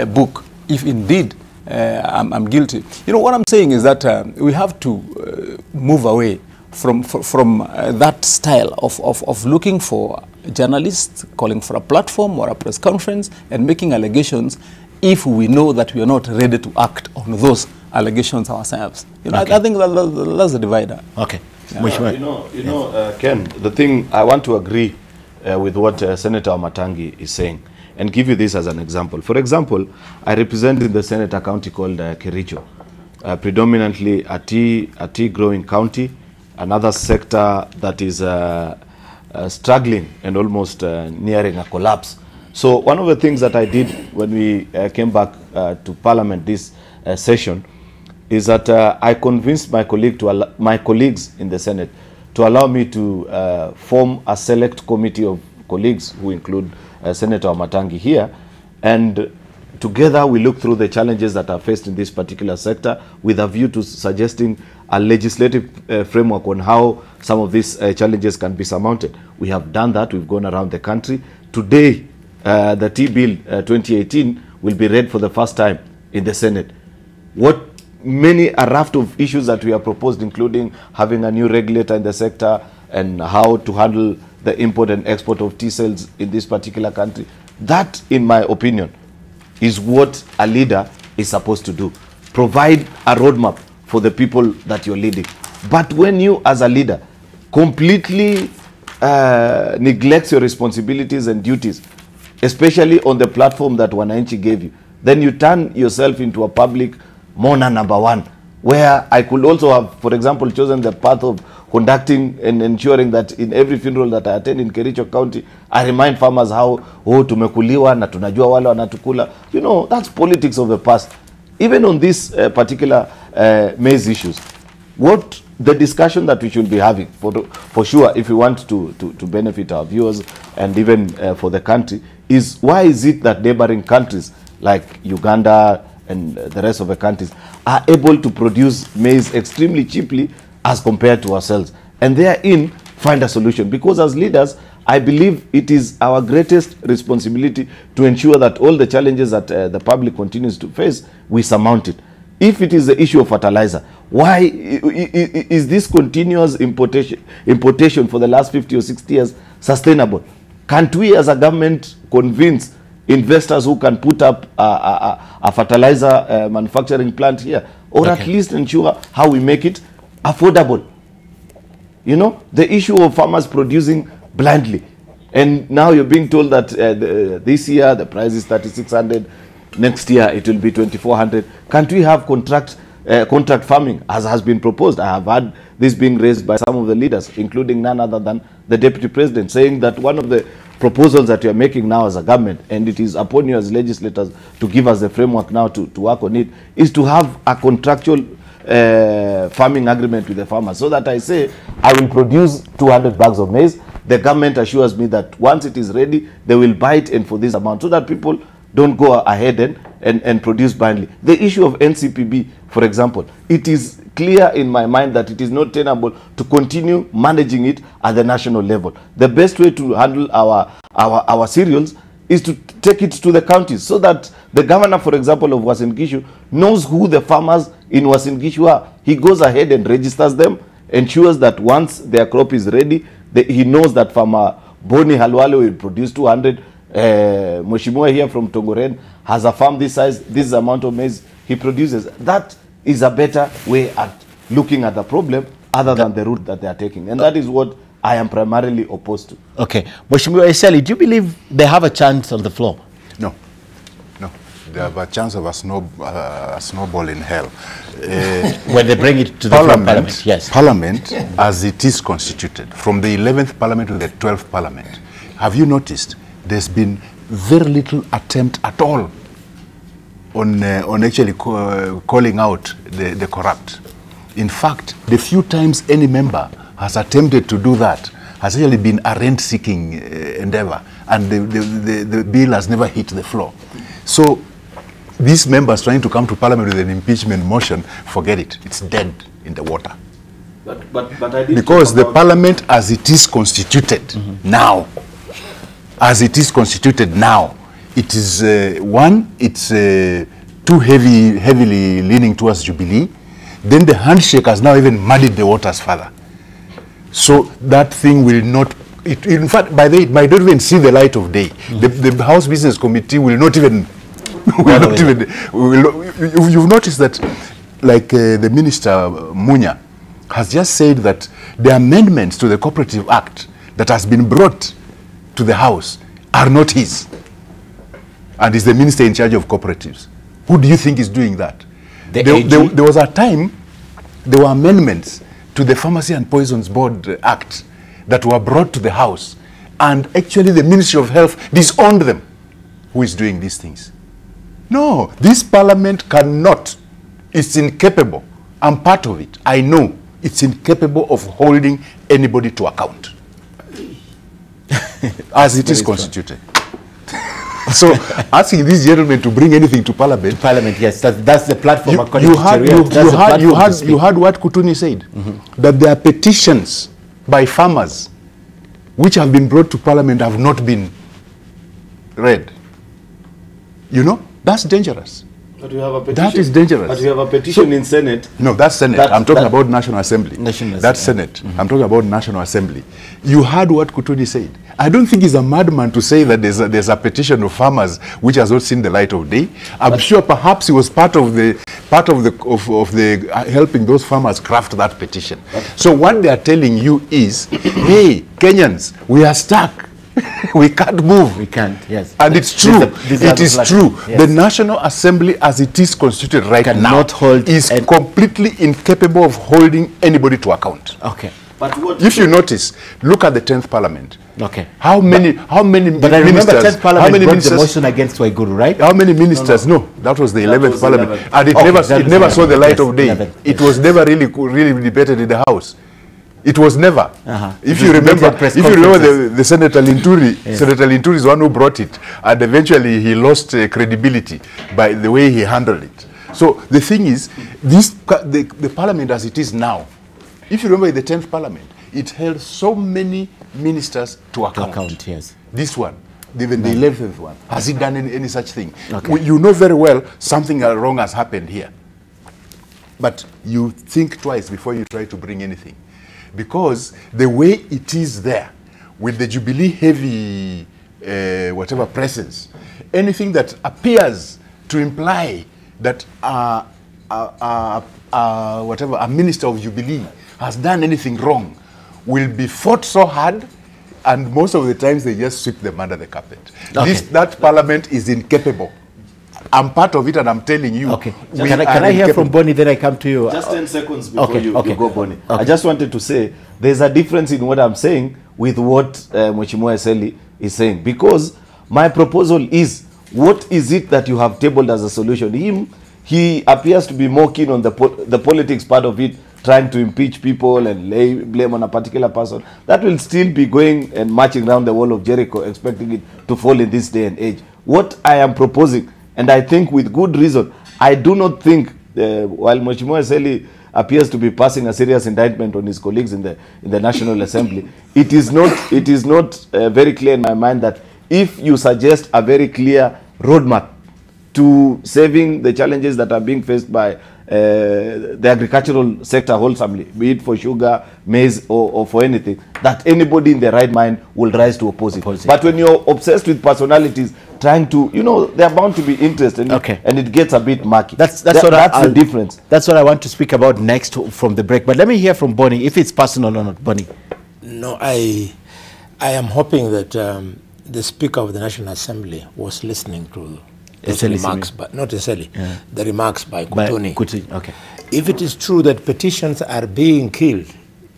book if indeed I'm guilty. What I'm saying is that we have to move away from that style of looking for journalists, calling for a platform or a press conference and making allegations if we know that we are not ready to act on those allegations ourselves. Okay. I think that's the divider. Okay. Yeah. Ken, the thing, I want to agree with what Senator Matangi is saying and give you this as an example. For example, I represent in the Senate a county called Kericho, predominantly a tea growing county, another sector that is struggling and almost nearing a collapse. So one of the things that I did when we came back to Parliament this session is that I convinced my colleagues in the Senate to allow me to form a select committee of colleagues who include Senator Matangi here, and together we look through the challenges that are faced in this particular sector with a view to suggesting a legislative framework on how some of these challenges can be surmounted. We have done that. We've gone around the country. Today, the Tea Bill 2018 will be read for the first time in the Senate. A raft of issues that we have proposed, including having a new regulator in the sector and how to handle the import and export of tea sales in this particular country. That, in my opinion, is what a leader is supposed to do. Provide a roadmap for the people that you're leading. But when you, as a leader, completely neglects your responsibilities and duties, especially on the platform that Wananchi gave you, then you turn yourself into a public mourner number one, where I could also have, for example, chosen the path of conducting and ensuring that in every funeral that I attend in Kericho County, I remind farmers how, tumekuliwa na tunajua wale wanatukula. That's politics of the past. Even on this particular maize issues, what the discussion that we should be having, for sure, if we want to benefit our viewers and even for the country, is why is it that neighboring countries like Uganda and the rest of the countries are able to produce maize extremely cheaply as compared to ourselves, and therein find a solution? Because as leaders, I believe it is our greatest responsibility to ensure that all the challenges that the public continues to face, we surmount it. If it is the issue of fertilizer, why is this continuous importation for the last 50 or 60 years sustainable? Can't we as a government convince investors who can put up a fertilizer manufacturing plant here, or at least ensure how we make it affordable? The issue of farmers producing blindly, and now you're being told that this year the price is 3,600, next year it will be 2,400. Can't we have contract farming as has been proposed? I have had this being raised by some of the leaders, including none other than the Deputy President, saying that one of the proposals that we are making now as a government, and it is upon you as legislators to give us the framework now to work on it, is to have a contractual farming agreement with the farmers, so that I say I will produce 200 bags of maize. The government assures me that once it is ready, they will buy it and for this amount, so that people don't go ahead and produce blindly. The issue of NCPB, for example, it is clear in my mind that it is not tenable to continue managing it at the national level. The best way to handle our cereals is to take it to the counties, so that the governor, for example, of Uasin Gishu knows who the farmers in Uasin Gishu are. He goes ahead and registers them, ensures that once their crop is ready, he knows that farmer Boni Halwale will produce 200. Mheshimiwa here from Tongoren has a farm this size, this is the amount of maize he produces. That is a better way at looking at the problem other than the route that they are taking. And that is what I am primarily opposed to. Okay. Mheshimiwa Eseli, do you believe they have a chance on the floor? No. No. They have a chance of a snowball in hell. When they bring it to the Parliament, yes. Parliament, as it is constituted, from the 11th Parliament to the 12th Parliament, have you noticed there's been very little attempt at all on actually calling out the corrupt? In fact, the few times any member has attempted to do that has actually been a rent-seeking endeavor, and the bill has never hit the floor. So these members trying to come to Parliament with an impeachment motion, forget it. It's dead in the water. But I did because the Parliament, as it is constituted now, as it is constituted now, it is it's too heavily leaning towards Jubilee. Then the handshake has now even muddied the waters further. So that thing will not, in fact, by the way, it might not even see the light of day. The House Business Committee will not even, you've noticed that, like the Minister Munya has just said that the amendments to the Cooperative Act that has been brought to the House are not his. And is the Minister in charge of cooperatives. Who do you think is doing that? There was a time, there were amendments to the Pharmacy and Poisons Board Act that were brought to the House, and actually the Ministry of Health disowned them. Who is doing these things? No, this Parliament cannot. It's incapable. I'm part of it. I know it's incapable of holding anybody to account as it is constituted. So asking these gentlemen to bring anything to Parliament. Yes, that's the platform. You heard what Kutuni said, that there are petitions by farmers which have been brought to Parliament have not been read. You know, that's dangerous. But we have a petition. That is dangerous. But we have a petition in Senate. No, that's Senate. I'm talking about National Assembly. That's Senate. I'm talking about National Assembly. You heard what Kutuni said. I don't think he's a madman to say that there's a petition of farmers which has not seen the light of day. I'm sure perhaps he was part of the helping those farmers craft that petition. So what they are telling you is, hey, Kenyans, we are stuck. We can't move. We can't, yes. And it's true. It is true. Yes. The National Assembly, as it is constituted right now, is completely incapable of holding anybody to account. Okay. But what if you notice, look at the 10th Parliament. Okay. How many But I ministers, remember 10th Parliament brought the motion against Waiguru, right? How many ministers? No, that was the 11th Parliament. And it never saw the light of day. 11th, it was never really debated in the House. It was never. If you remember the Senator Linturi, Senator Linturi is the one who brought it, and eventually he lost credibility by the way he handled it. So the thing is, the Parliament as it is now, if you remember in the 10th Parliament, it held so many ministers to account. Yes. This one, even the 11th one, has it done any such thing? Okay. You know very well something wrong has happened here. But you think twice before you try to bring anything. Because the way it is there, with the Jubilee heavy whatever presence, anything that appears to imply that whatever a minister of Jubilee has done anything wrong will be fought so hard, and most of the times they just sweep them under the carpet. Okay. That Parliament is incapable. I'm part of it, and I'm telling you. Okay. Can I hear from Bonnie, then I come to you? Just 10 seconds before you go, Bonnie. Okay. I just wanted to say there's a difference in what I'm saying with what Mheshimiwa Eseli is saying. Because my proposal is, what is it that you have tabled as a solution? He appears to be more keen on the politics part of it, trying to impeach people and lay blame on a particular person. That will still be going and marching around the wall of Jericho, expecting it to fall in this day and age. What I am proposing, and I think with good reason, I do not think, while Mheshimiwa Eseli appears to be passing a serious indictment on his colleagues in the National Assembly, it is not very clear in my mind that if you suggest a very clear roadmap to saving the challenges that are being faced by the agricultural sector wholesomely, be it for sugar, maize, or for anything, that anybody in their right mind will rise to oppose it. But when you're obsessed with personalities, trying to, you know, they're bound to be interested, and it gets a bit murky. That's the difference. That's what I want to speak about next from the break. But let me hear from Bonnie, if it's personal or not. Bonnie. No, I am hoping that the Speaker of the National Assembly was listening to those remarks, but not necessarily the remarks by Kutuni. Okay. If it is true that petitions are being killed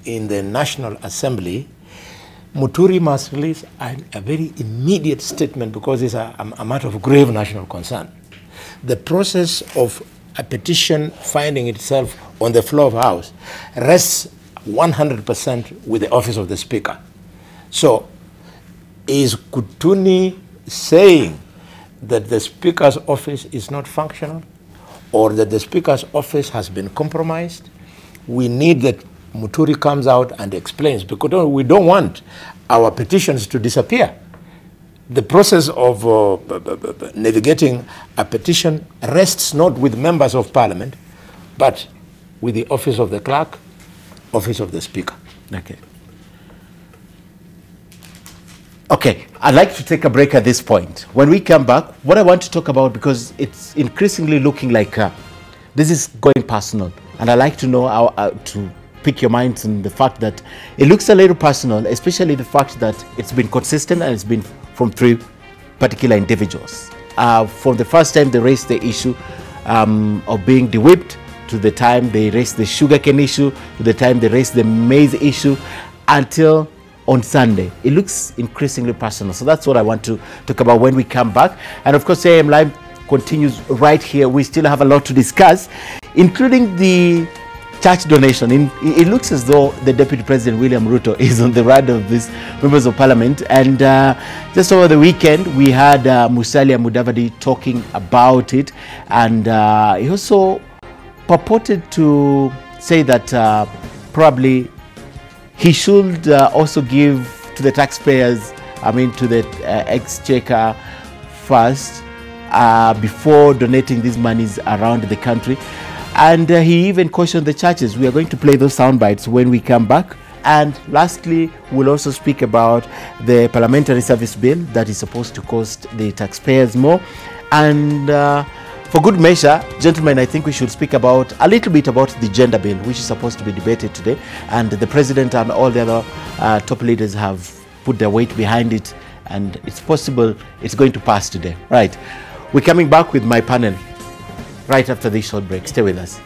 in the National Assembly, Muturi must release a very immediate statement, because it's a matter of grave national concern. The process of a petition finding itself on the floor of the House rests 100% with the office of the Speaker. So, is Kutuni saying that the Speaker's office is not functional, or that the Speaker's office has been compromised? We need that Muturi comes out and explains, because we don't want our petitions to disappear. The process of navigating a petition rests not with members of Parliament, but with the office of the clerk, office of the Speaker. Okay. Okay, I'd like to take a break at this point. When we come back, what I want to talk about, because it's increasingly looking like this is going personal, and I'd like to know how to pick your minds on the fact that it looks a little personal, especially the fact that it's been consistent and it's been from 3 particular individuals. From the first time they raised the issue of being de-whipped, to the time they raised the sugarcane issue, to the time they raised the maize issue, until on Sunday. It looks increasingly personal. So that's what I want to talk about when we come back. And of course, AM Live continues right here. We still have a lot to discuss, including the church donation. It looks as though the Deputy President William Ruto is on the radar of these members of Parliament. And just over the weekend, we had Musalia Mudavadi talking about it. And he also purported to say that probably he should also give to the taxpayers, to the exchequer first, before donating these monies around the country. And he even cautioned the churches. We are going to play those sound bites when we come back. And lastly, we'll also speak about the Parliamentary Service Bill that is supposed to cost the taxpayers more. And for good measure, gentlemen, I think we should speak about a little bit about the gender bill, which is supposed to be debated today. And the president and all the other top leaders have put their weight behind it. And it's possible it's going to pass today. Right. We're coming back with my panel right after this short break. Stay with us.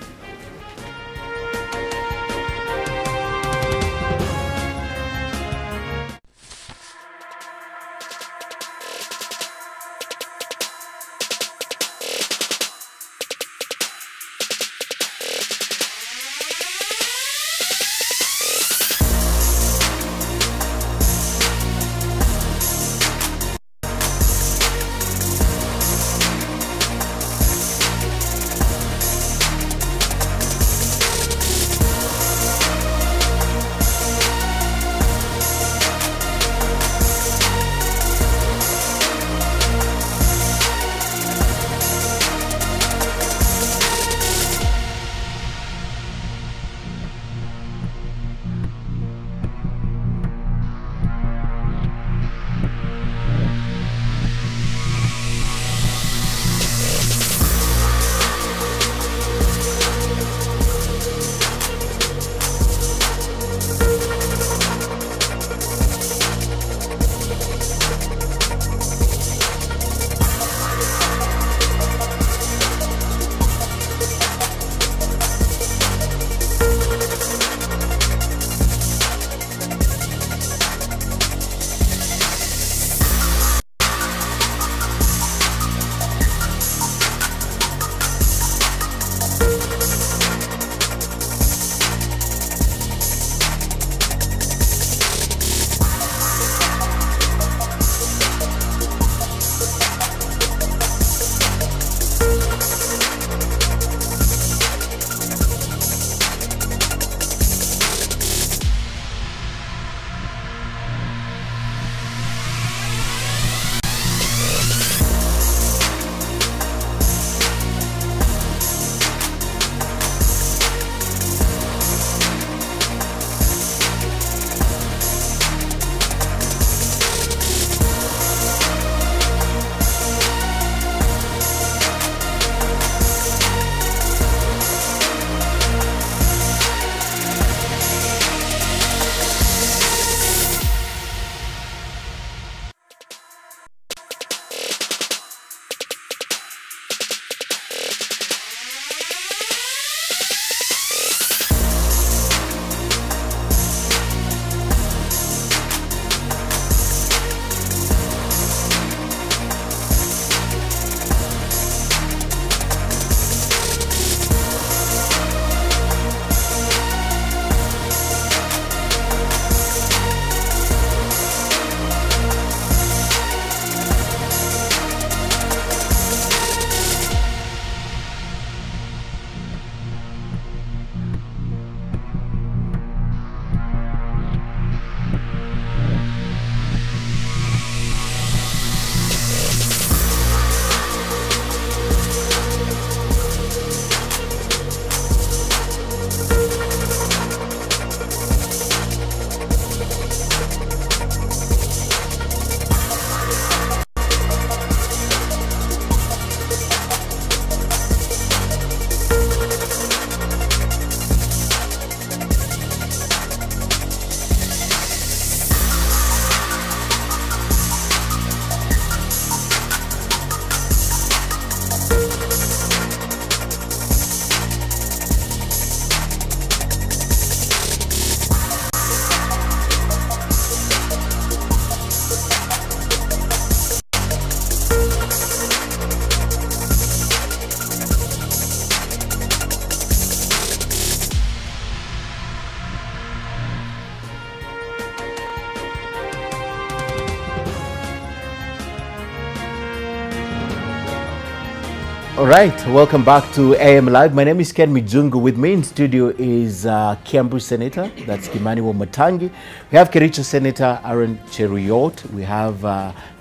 All right, welcome back to AM Live. My name is Ken Mijungu. With me in studio is Kiambu Senator, that's Kimani Wamatangi. We have Kericho Senator Aaron Cheruyot. We have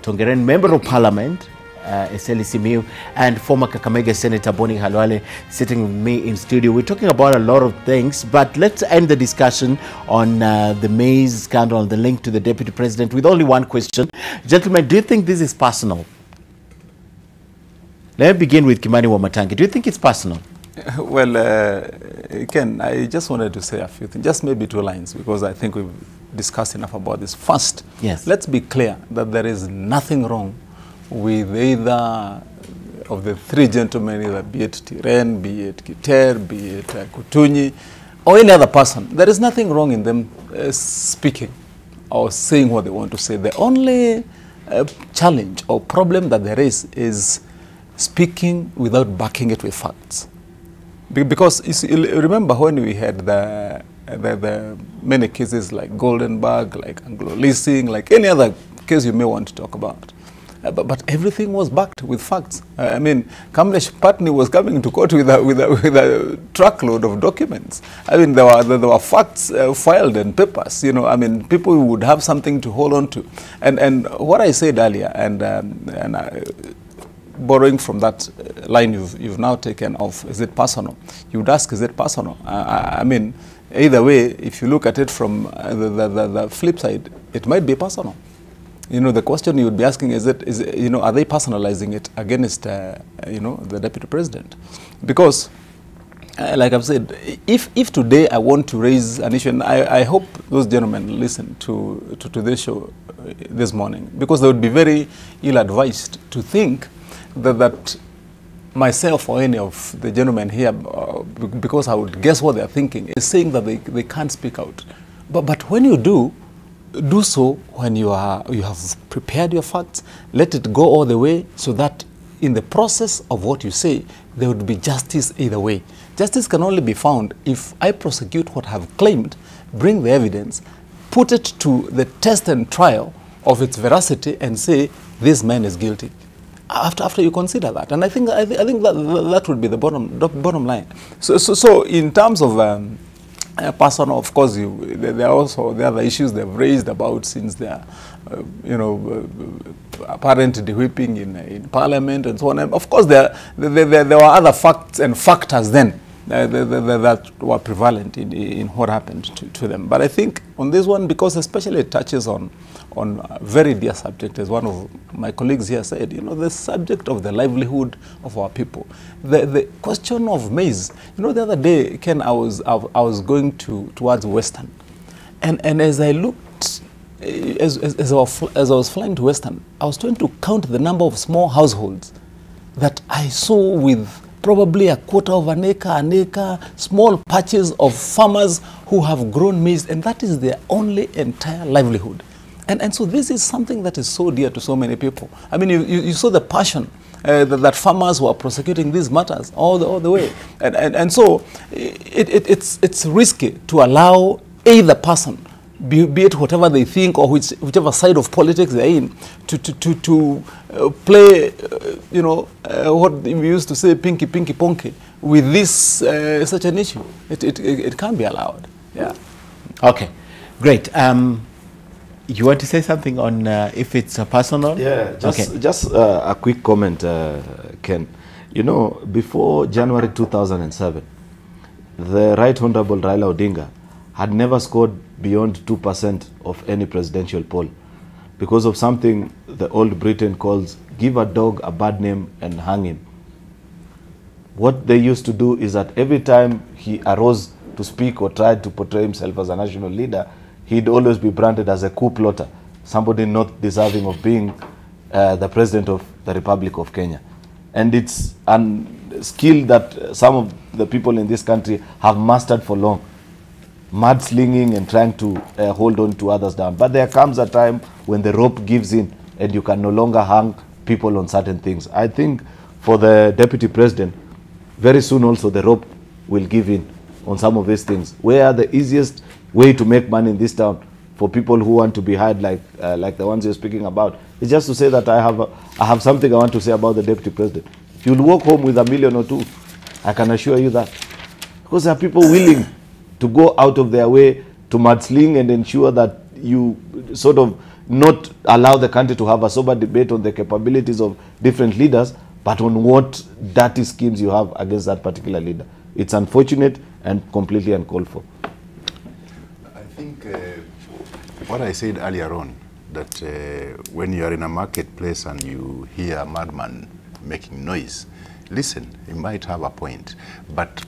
Tongeren Member of Parliament, Eseli Simiu, and former Kakamega Senator Boni Halwale sitting with me in studio. We're talking about a lot of things, but let's end the discussion on the Maize scandal, the link to the Deputy President, with only one question. Gentlemen, do you think this is personal? Let me begin with Kimani Wamatangi. Do you think it's personal? Well, Ken, I just wanted to say a few things, just maybe 2 lines, because I think we've discussed enough about this. First, yes, let's be clear that there is nothing wrong with either of the 3 gentlemen, either be it Tiren, be it Kiter, be it Kutunyi, or any other person. There is nothing wrong in them speaking or saying what they want to say. The only challenge or problem that there is speaking without backing it with facts. Because you see, remember when we had the many cases like Goldenberg, like Anglo Leasing, like any other case you may want to talk about. But everything was backed with facts. I mean, Kamlesh Patni was coming to court with a truckload of documents. I mean, there were facts filed and papers. You know, I mean, people would have something to hold on to. And what I said earlier, borrowing from that line you've now taken off, is it personal? You would ask, is it personal? I mean, either way, if you look at it from the flip side, it might be personal. You know, the question you would be asking is, you know, are they personalizing it against, you know, the Deputy President? Because, like I've said, if today I want to raise an issue, and I hope those gentlemen listen to this show this morning, because they would be very ill-advised to think that myself or any of the gentlemen here, because I would guess what they're thinking, is saying that they can't speak out. But when you do so when you have prepared your facts, let it go all the way, so that in the process of what you say, there would be justice either way. Justice can only be found if I prosecute what I have claimed, bring the evidence, put it to the test and trial of its veracity, and say this man is guilty. After you consider that, and I think that would be the bottom line. So in terms of personal, of course, there are also the other issues they've raised about since their you know, apparent de-whipping in Parliament and so on. And of course, there were other facts and factors then that were prevalent in what happened to them. But I think on this one, because especially it touches on a very dear subject, as one of my colleagues here said, you know, the subject of the livelihood of our people. The question of maize. You know, the other day, Ken, I was going towards Western, and as I looked, as I was flying to Western, I was trying to count the number of small households that I saw with probably a quarter of an acre, small patches of farmers who have grown maize, and that is their only entire livelihood. And so this is something that is so dear to so many people. I mean, you saw the passion that farmers were prosecuting these matters all the way. And so it's risky to allow either person, be it whatever they think or whichever side of politics they're in, to play, you know, what we used to say, pinky ponky, with this such an issue. It can't be allowed. Yeah. Okay, great. You want to say something on if it's personal? Yeah, just a quick comment, Ken. You know, before January 2007, the Right Honorable Raila Odinga had never scored beyond 2% of any presidential poll because of something the old Britain calls give a dog a bad name and hang him. What they used to do is that every time he arose to speak or tried to portray himself as a national leader, he'd always be branded as a coup plotter, somebody not deserving of being the president of the Republic of Kenya. And it's a skill that some of the people in this country have mastered for long, mudslinging and trying to hold on to others down. But there comes a time when the rope gives in and you can no longer hang people on certain things. I think for the deputy president, very soon also the rope will give in on some of these things. Where the easiest way to make money in this town for people who want to be hired like the ones you're speaking about is just to say that I have something I want to say about the deputy president. You'll walk home with $1 million or $2 million. I can assure you that. Because there are people willing to go out of their way to mudsling and ensure that you sort of not allow the country to have a sober debate on the capabilities of different leaders, but on what dirty schemes you have against that particular leader. It's unfortunate and completely uncalled for. I think what I said earlier on, that when you are in a marketplace and you hear a madman making noise, listen, he might have a point. But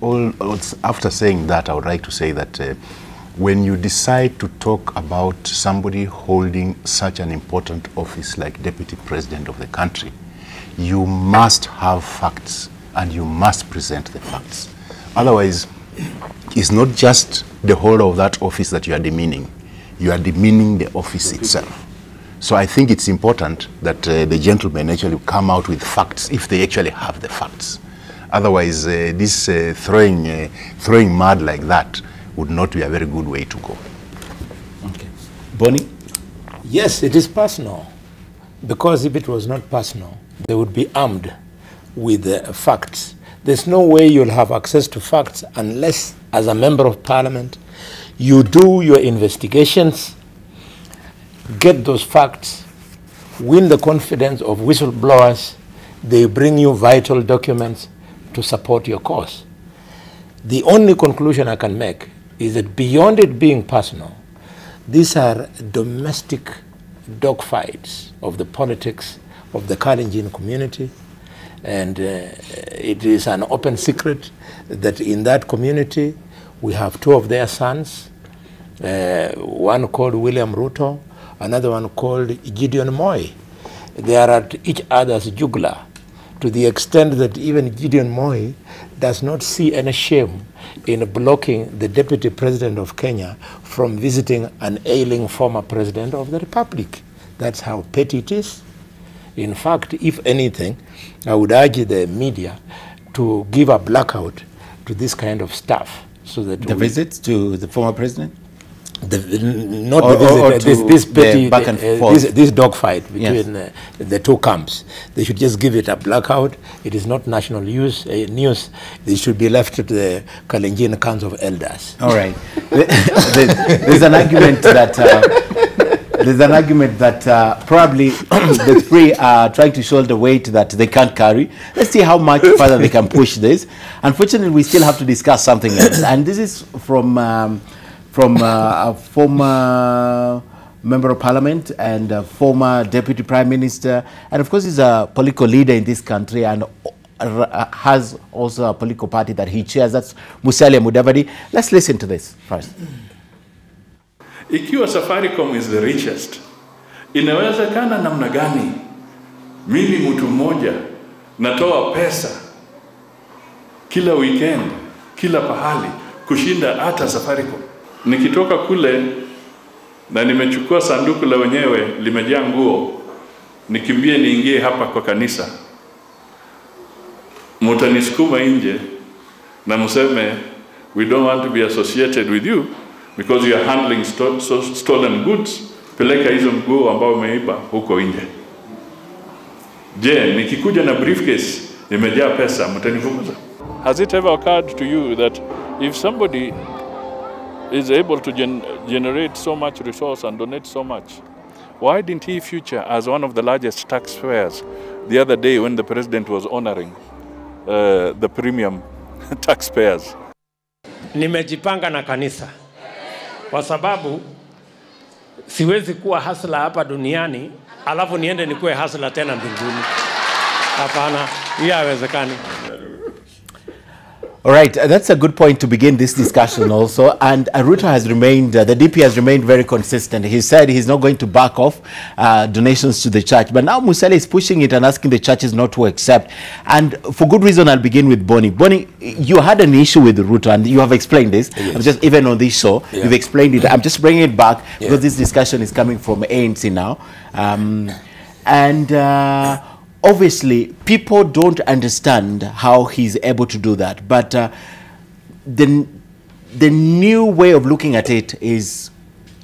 after saying that, I would like to say that when you decide to talk about somebody holding such an important office like Deputy President of the country, you must have facts and you must present the facts. Otherwise, it's not just the holder of that office that you are demeaning. You are demeaning the office itself. So I think it's important that the gentlemen actually come out with facts if they actually have the facts. Otherwise, this throwing mud like that would not be a very good way to go. Okay. Bonnie? Yes, it is personal. Because if it was not personal, they would be armed with facts. There's no way you'll have access to facts unless, as a member of parliament, you do your investigations, get those facts, win the confidence of whistleblowers, they bring you vital documents to support your cause. The only conclusion I can make is that beyond it being personal, these are domestic dogfights of the politics of the Kalenjin community, and it is an open secret that in that community we have two of their sons, one called William Ruto, another one called Gideon Moi. They are at each other's jugular to the extent that even Gideon Moi does not see any shame in blocking the Deputy President of Kenya from visiting an ailing former President of the Republic. That's how petty it is. In fact, if anything, I would urge the media to give a blackout to this kind of stuff. So that the visits to the former president? This dogfight between the two camps. They should just give it a blackout. It is not national news. It should be left to the Kalenjin Council of Elders. All right. There's an argument that probably the three are trying to shoulder weight that they can't carry. Let's see how much further they can push this. Unfortunately, we still have to discuss something else, and this is from a former member of parliament and a former deputy prime minister, and of course he's a political leader in this country and has also a political party that he chairs. That's Musalia Mudavadi. Let's listen to this first. Ikiwa Safaricom is the richest, inawezekana namna gani mimi mtu mmoja natoa pesa kila weekend, kila pahali kushinda hata Safaricom? Nikitoka kule na nimechukua sanduku la wenyewe limejaa nguo, nikimbie niingie hapa kwa kanisa, mutanisukuma nje na mseme we don't want to be associated with you because you are handling stolen goods, peleka hizo nguo ambao umeiba huko nje. Je, nikikuja na briefcase imejaa pesa, mtanifukuza? Has it ever occurred to you that if somebody is able to generate so much resource and donate so much, why didn't he feature as one of the largest taxpayers the other day when the president was honoring the premium taxpayers? Nimejipanga na kanisa kwa sababu siwezi kuwa hasla hapa duniani alafu niende nikuwe hasla tena mbinguni. Hapana, hiyo haiwezekani. All right, that's a good point to begin this discussion also. And Ruto has remained, the DP has remained very consistent. He said he's not going to back off donations to the church. But now Musalia is pushing it and asking the churches not to accept. And for good reason, I'll begin with Bonnie. Bonnie, you had an issue with Ruto and you have explained this. Yes. Just even on this show, you've explained it. I'm just bringing it back because this discussion is coming from ANC now. Obviously, people don't understand how he's able to do that. But the new way of looking at it is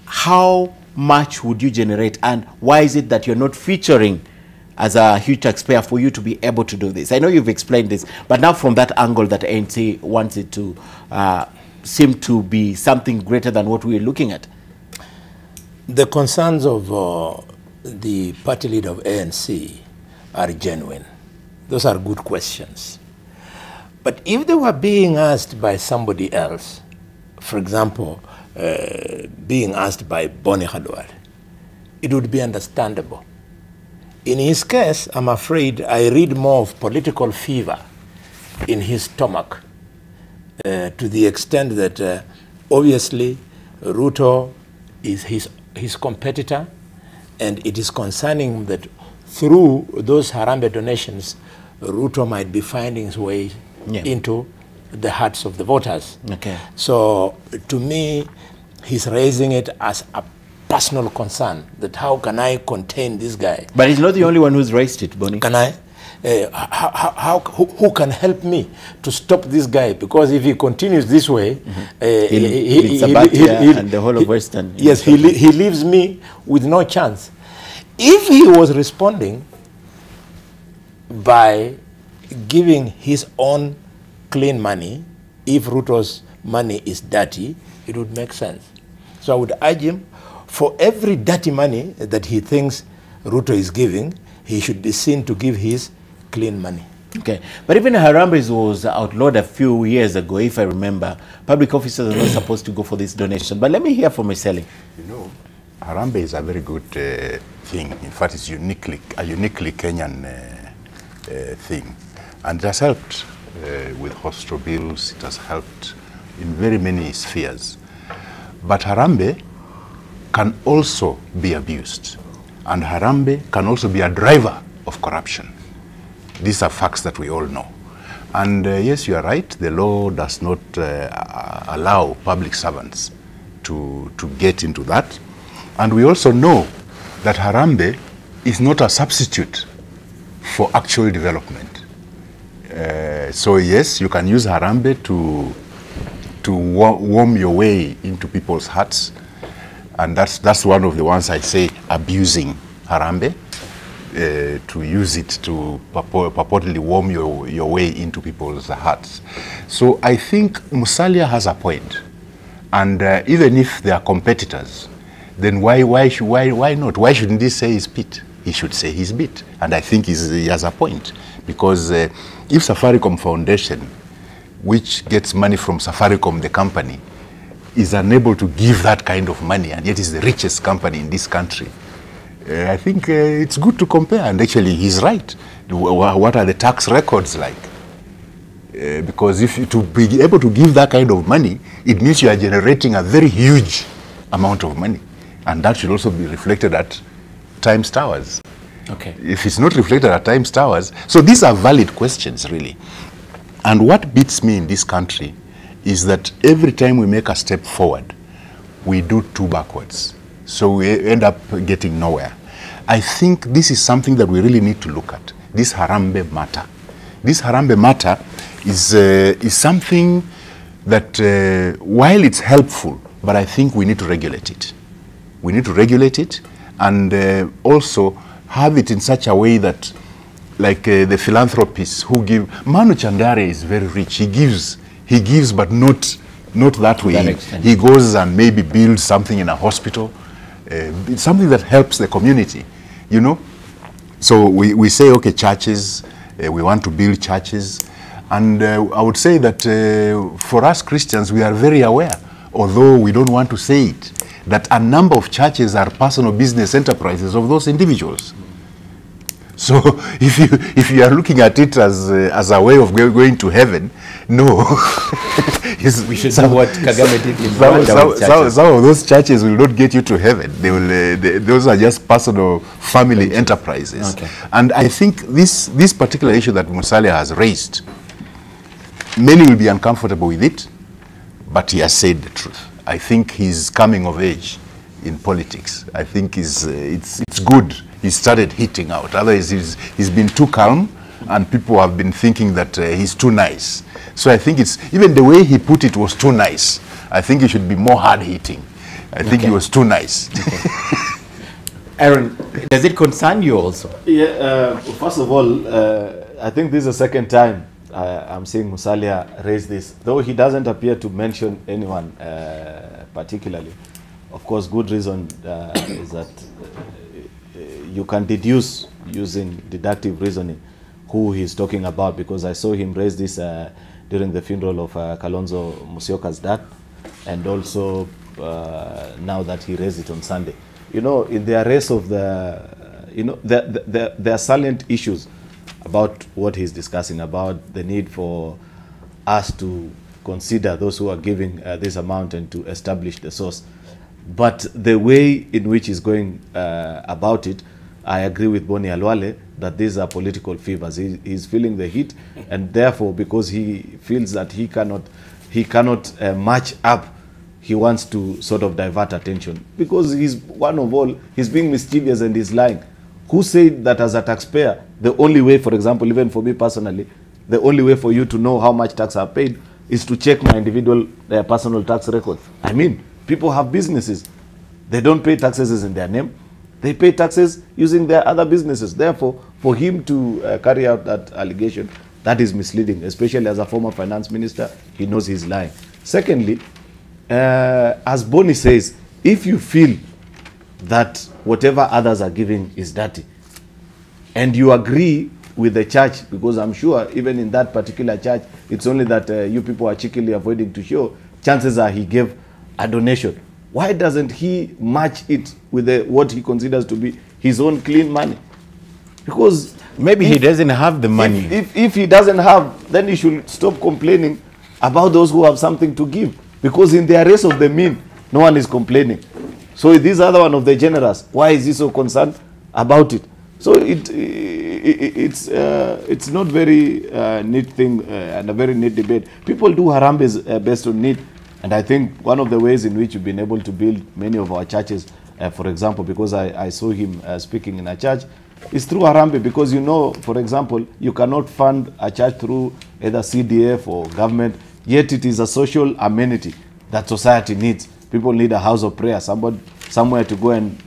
how much would you generate and why is it that you're not featuring as a huge taxpayer for you to be able to do this? I know you've explained this, but now from that angle that ANC wants it to seem to be something greater than what we're looking at. The concerns of the party leader of ANC are genuine. Those are good questions. But if they were being asked by somebody else, for example, being asked by Boni Khadwar, it would be understandable. In his case, I'm afraid I read more of political fever in his stomach, to the extent that obviously Ruto is his competitor, and it is concerning him that through those Harambee donations, Ruto might be finding his way into the hearts of the voters. Okay. So to me, he's raising it as a personal concern, that how can I contain this guy? But he's not the only one who's raised it, Bonnie. Can I? Who can help me to stop this guy? Because if he continues this way, and the whole of Western. Yes, he leaves me with no chance. If he was responding by giving his own clean money, if Ruto's money is dirty, it would make sense. So I would urge him, for every dirty money that he thinks Ruto is giving, he should be seen to give his clean money. Okay, but even Harambee was outlawed a few years ago, if I remember. Public officers are not supposed to go for this donation. But let me hear from Miseli. You know, Harambee is a very good thing. In fact, it's a uniquely Kenyan thing. And it has helped with hospital bills. It has helped in very many spheres. But Harambee can also be abused. And Harambee can also be a driver of corruption. These are facts that we all know. And yes, you are right, the law does not allow public servants to get into that. And we also know that Harambee is not a substitute for actual development. So yes, you can use Harambee to warm your way into people's hearts. And that's one of the ones I'd say abusing Harambee. To use it to purportedly warm your way into people's hearts. So I think Musalia has a point. And even if they are competitors, then why not? Why shouldn't he say his bit? He should say his bit. And I think he has a point. Because if Safaricom Foundation, which gets money from Safaricom, the company, is unable to give that kind of money, and yet is the richest company in this country, I think it's good to compare, and actually he's right. What are the tax records like? Because if to be able to give that kind of money, it means you are generating a very huge amount of money, and that should also be reflected at Times Towers. Okay. If it's not reflected at Times Towers, so these are valid questions really. And what beats me in this country is that every time we make a step forward, we do two backwards. So we end up getting nowhere. I think this is something that we really need to look at, this Harambee matter. This Harambee matter is something that, while it's helpful, but I think we need to regulate it. We need to regulate it and also have it in such a way that, like the philanthropists who give, Manu Chandare is very rich, he gives but not that way. He goes and maybe builds something in a hospital, something that helps the community, you know. So we say, okay, churches, we want to build churches. And I would say that for us Christians, we are very aware, although we don't want to say it, that a number of churches are personal business enterprises of those individuals. So if you are looking at it as a way of going to heaven, no. We should do what Kagame did in Rwanda. Some of those churches will not get you to heaven. Those are just personal family enterprises. Okay. And I think this particular issue that Musalia has raised, many will be uncomfortable with it, but he has said the truth. I think he's coming of age in politics. I think it's good he started hitting out. Otherwise, he's been too calm, and people have been thinking that he's too nice. So I think it's, even the way he put it was too nice. I think he should be more hard-hitting. I think he was too nice. Aaron, does it concern you also? Yeah, first of all, I think this is the second time I'm seeing Musalia raise this, though he doesn't appear to mention anyone particularly. Of course, good reason is that you can deduce using deductive reasoning who he's talking about, because I saw him raise this during the funeral of Kalonzo Musyoka's dad, and also now that he raised it on Sunday. You know, in the arrest of there are salient issues about what he's discussing, about the need for us to consider those who are giving this amount and to establish the source. But the way in which he's going about it, I agree with Boni Alwale that these are political fevers. He's feeling the heat, and therefore, because he feels that he cannot match up, he wants to sort of divert attention, because he's one of all, he's being mischievous and he's lying. Who said that as a taxpayer, the only way, for example, even for me personally, the only way for you to know how much tax I've paid is to check my individual personal tax record? I mean, people have businesses. They don't pay taxes in their name. They pay taxes using their other businesses. Therefore, for him to carry out that allegation, that is misleading, especially as a former finance minister. He knows he's lying. Secondly, as Boni says, if you feel that whatever others are giving is dirty, and you agree with the church, because I'm sure even in that particular church, it's only that you people are cheekily avoiding to show, chances are he gave a donation. Why doesn't he match it with what he considers to be his own clean money? Because maybe he doesn't have the money. If he doesn't have, then he should stop complaining about those who have something to give. Because in the arrest of the mean, no one is complaining. So this other one of the generous, why is he so concerned about it? So it's not very neat thing and a very neat debate. People do Harambees based on need. And I think one of the ways in which we've been able to build many of our churches, for example, because I saw him speaking in a church, is through Harambee. Because, you know, for example, you cannot fund a church through either CDF or government, yet it is a social amenity that society needs. People need a house of prayer, somewhere to go and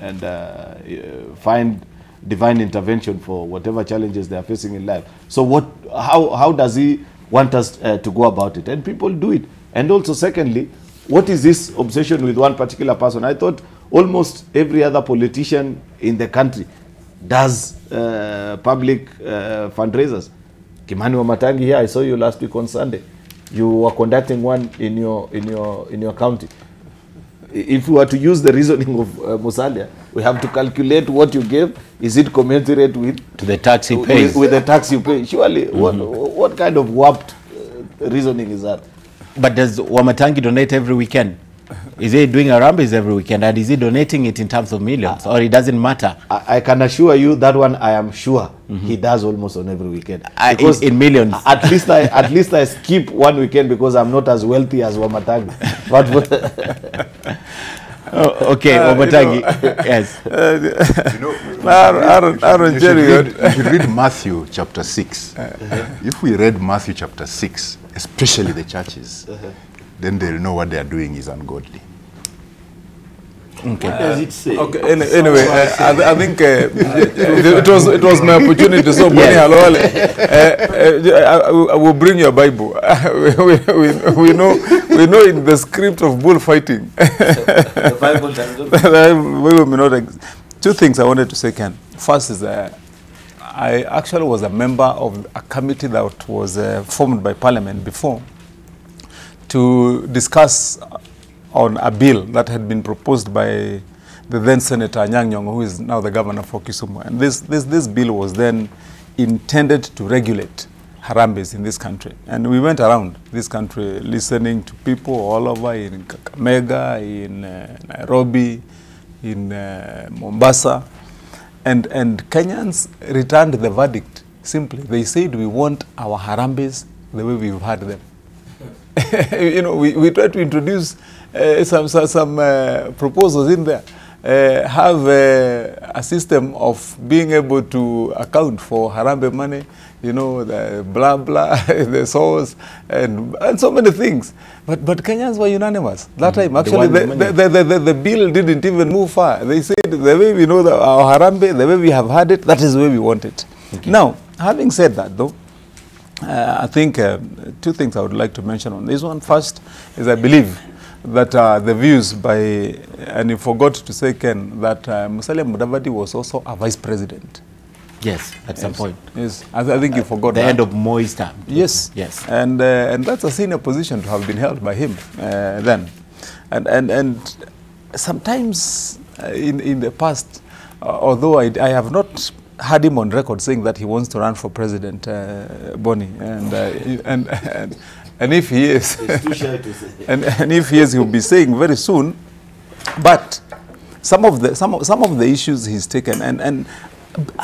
find divine intervention for whatever challenges they are facing in life. So how does he want us to go about it? And people do it. And also, secondly, what is this obsession with one particular person? I thought almost every other politician in the country does public fundraisers. Kimani Wamatangi here, I saw you last week on Sunday. You were conducting one in your county. If we were to use the reasoning of Musalia, we have to calculate what you gave. Is it commensurate with to the tax you pay? With the tax you pay. Surely, what kind of warped reasoning is that? But does Wamatangi donate every weekend? Is he doing Harambee every weekend, and is he donating it in terms of millions, or it doesn't matter? I can assure you that one I am sure he does almost on every weekend. Because in millions. At least I skip one weekend because I'm not as wealthy as Wamatangi. But okay, Wamatangi, yes. You should read Matthew chapter 6. If we read Matthew chapter 6, especially the churches, then they'll know what they are doing is ungodly. Okay. Does it say? Okay. Anyway, I think it was my opportunity. So, Boni Alwale, I will bring your Bible. we know in the script of bullfighting. The Bible doesn't. We may not. Two things I wanted to say, Ken. First is I actually was a member of a committee that was formed by Parliament before to discuss on a bill that had been proposed by the then Senator Anyang' Nyong'o, who is now the governor for Kisumu. And this bill was then intended to regulate Harambees in this country. And we went around this country listening to people all over, in Kakamega, in Nairobi, in Mombasa. And Kenyans returned the verdict simply. They said, we want our Harambees the way we've had them. You know, we tried to introduce some proposals in there. Have a system of being able to account for Harambee money, you know, the blah, blah, the source, and so many things. But Kenyans were unanimous. That time, actually, the bill didn't even move far. They said, the way we know our Harambee, the way we have had it, that is the way we want it. Okay. Now, having said that, though, I think two things I would like to mention on this one. First is I believe that the views by, and you forgot to say, Ken, that Musalia Mudavadi was also a vice president. Yes, at some point. Yes, I think you forgot the that. end of Moi's term. Yes, yes, and that's a senior position to have been held by him then, and sometimes in the past, although I have not had him on record saying that he wants to run for president, Bonnie, and if he is, it's too shy to say. and if he is, he'll be saying very soon. But some of the issues he's taken, and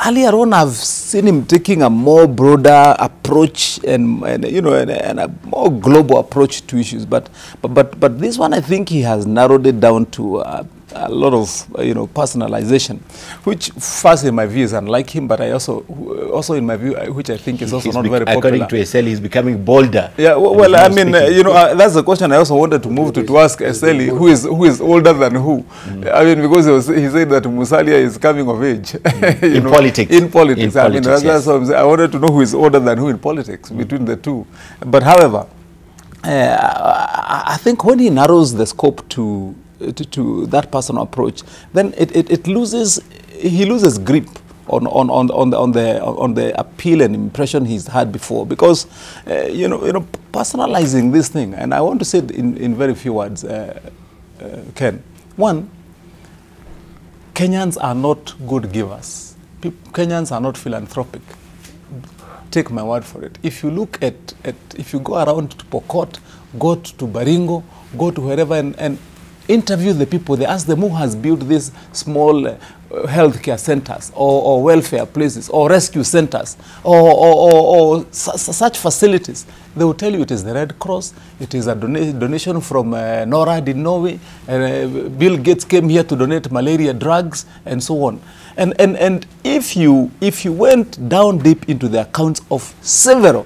earlier on I've seen him taking a more broader approach and you know and a more global approach to issues. But this one I think he has narrowed it down to a lot of personalization, which first in my view is unlike him, but I also in my view, which I think is also not very popular. According to Eseli, he's becoming bolder. Yeah, well I mean, that's the question I also wanted to move to ask Eseli, who is older than who? I mean, because he said that Musalia is coming of age. In politics. In politics. I mean, that's what I'm saying. I wanted to know who is older than who in politics, between the two. But however, I think when he narrows the scope to that personal approach, then he loses grip on the appeal and impression he's had before, because personalizing this thing, and I want to say it in very few words, Ken. One, Kenyans are not good givers. Kenyans are not philanthropic. Take my word for it. If you look at if you go around to Pokot, go to Baringo, go to wherever and interview the people, they ask them who has built these small healthcare centers or welfare places or rescue centers or such facilities. They will tell you it is the Red Cross, it is a donation from NORAD in Norway, Bill Gates came here to donate malaria drugs and so on. And if you went down deep into the accounts of several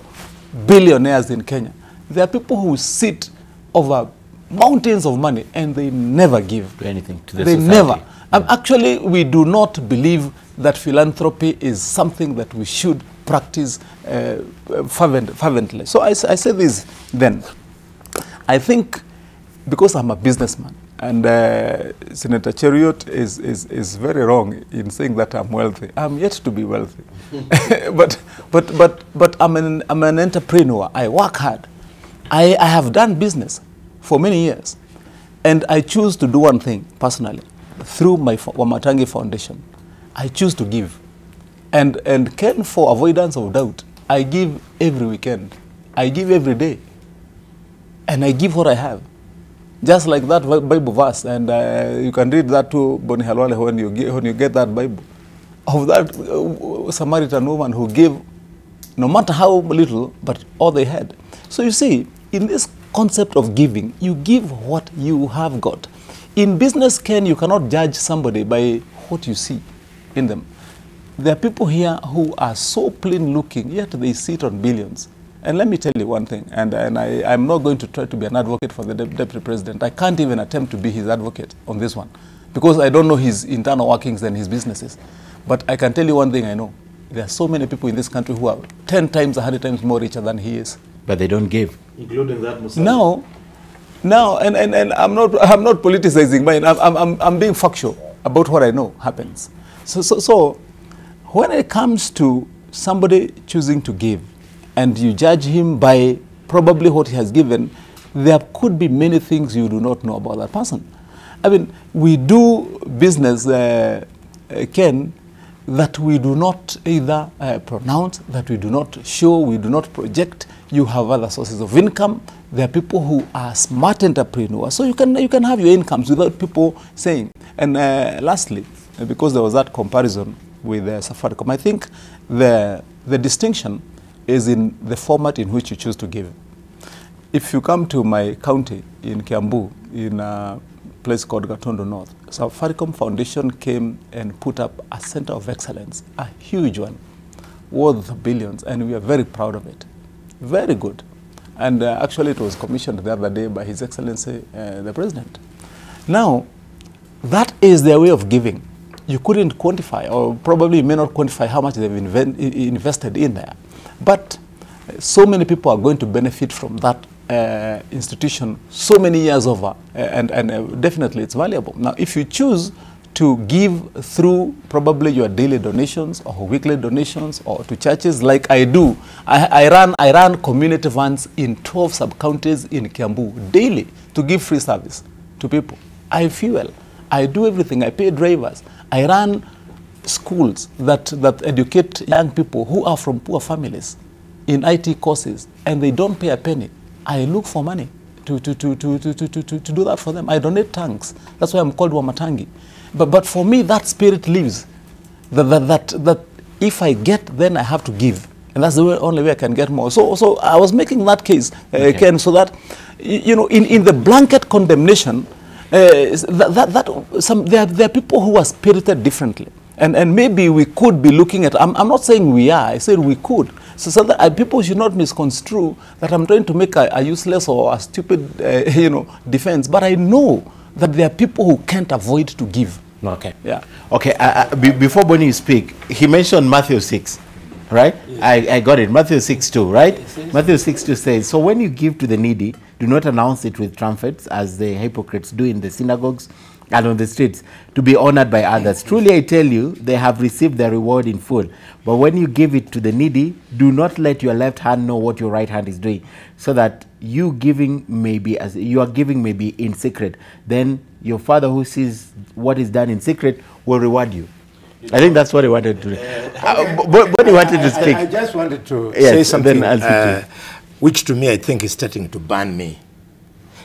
billionaires in Kenya, there are people who sit over mountains of money and they never give anything to the society. They never. Actually, we do not believe that philanthropy is something that we should practice fervently. So I say this then. I think because I'm a businessman, and Senator Cheriot is very wrong in saying that I'm wealthy. I'm yet to be wealthy, but I'm an entrepreneur. I work hard. I have done business for many years, and I choose to do one thing personally through my Wamatangi Foundation. I choose to give, and Ken, for avoidance of doubt, I give every weekend, I give every day, and I give what I have, just like that Bible verse, and you can read that to Boni Halwale when you get that Bible of that Samaritan woman who gave no matter how little, but all they had. So you see, in this concept of giving, you give what you have got. In business, Ken, you cannot judge somebody by what you see in them. There are people here who are so plain looking, yet they sit on billions. And let me tell you one thing, and I'm not going to try to be an advocate for the deputy president. I can't even attempt to be his advocate on this one, because I don't know his internal workings and his businesses. But I can tell you one thing I know. There are so many people in this country who are 10 times, 100 times more richer than he is. But they don't give. Including that Muslim. Now, and I'm not politicizing mine. I'm being factual about what I know happens. So when it comes to somebody choosing to give, and you judge him by probably what he has given, there could be many things you do not know about that person. I mean, we do business, Ken, that we do not either pronounce, that we do not show, we do not project. You have other sources of income. There are people who are smart entrepreneurs, so you can have your incomes without people saying. And lastly, because there was that comparison with Safaricom, I think the distinction is in the format in which you choose to give. If you come to my county in Kiambu, in a place called Gatondo North, Safaricom Foundation came and put up a center of excellence, a huge one, worth billions, and we are very proud of it. Very good. And actually it was commissioned the other day by His Excellency the President. Now, that is their way of giving. You couldn't quantify, or probably you may not quantify how much they've invested in there. But so many people are going to benefit from that institution so many years over, and definitely it's valuable. Now, if you choose to give through probably your daily donations or weekly donations or to churches like I do, I run community vans in 12 sub-counties in Kiambu daily to give free service to people. I fuel, I do everything, I pay drivers, I run schools that educate young people who are from poor families in IT courses, and they don't pay a penny. I look for money to do that for them. I donate tanks. That's why I'm called Wamatangi. But for me, that spirit lives. That if I get, then I have to give. And that's the only way I can get more. So I was making that case, Ken, so that, you know, in the blanket condemnation, there are people who are spirited differently. And maybe we could be looking at, I'm not saying we are, I said we could. So that people should not misconstrue that I'm trying to make a useless or a stupid, defense. But I know that there are people who can't avoid to give. Okay. Yeah. Okay. Before Bonnie you speak, he mentioned Matthew 6, right? Yes. I got it. Matthew 6:2, right? Yes. Matthew 6:2 says, so when you give to the needy, do not announce it with trumpets, as the hypocrites do in the synagogues and on the streets, to be honored by others. Truly I tell you, they have received their reward in full. But when you give it to the needy, do not let your left hand know what your right hand is doing, so that your giving may be in secret. Then your Father who sees what is done in secret will reward you. I think that's what he wanted to do. But he wanted to speak. I just wanted to say something which to me I think is starting to burn me.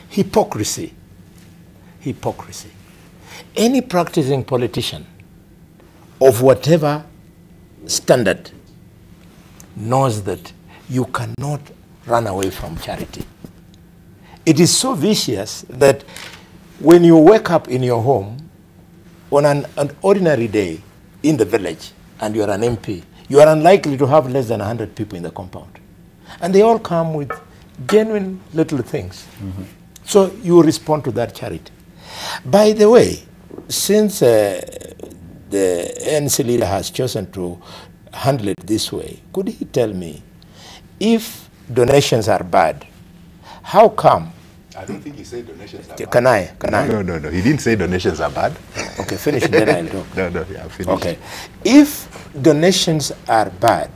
Hypocrisy. Hypocrisy. Any practicing politician of whatever standard knows that you cannot run away from charity. It is so vicious that when you wake up in your home on an ordinary day in the village and you are an MP, you are unlikely to have less than 100 people in the compound. And they all come with genuine little things. Mm-hmm. So you respond to that charity. By the way, since the ANC leader has chosen to handle it this way, could he tell me, if donations are bad, how come? I don't think he said donations are bad. Can I? No. He didn't say donations are bad. Okay, finish then I'll talk. No, yeah, finish. Okay. If donations are bad,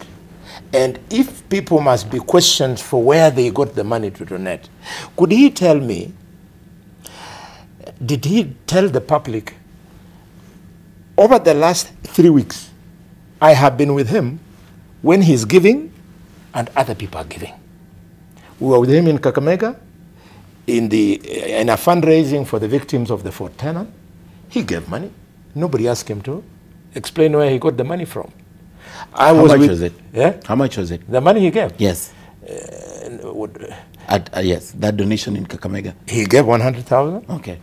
and if people must be questioned for where they got the money to donate, could he tell me, did he tell the public, over the last 3 weeks, I have been with him when he's giving and other people are giving. We were with him in Kakamega, in a fundraising for the victims of the Fort Tenant. He gave money. Nobody asked him to explain where he got the money from. How much was it? Yeah? How much was it? The money he gave? Yes. Yes, that donation in Kakamega. He gave 100,000. Okay.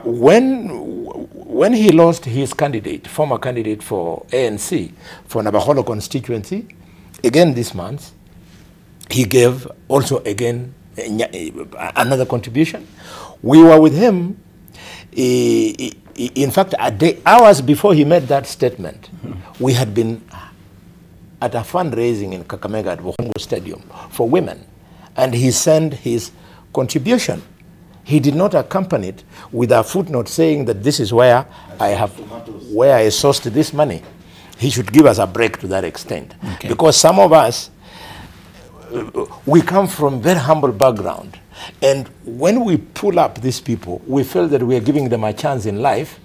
When he lost his former candidate for ANC, for Nabaholo constituency, again this month, he gave also again another contribution. We were with him, in fact, hours before he made that statement, we had been at a fundraising in Kakamega at Bohongo Stadium for women, and he sent his contribution. He did not accompany it with a footnote saying that this is where I sourced this money. He should give us a break to that extent. Okay. Because some of us, we come from very humble background, and when we pull up these people, we feel that we are giving them a chance in life,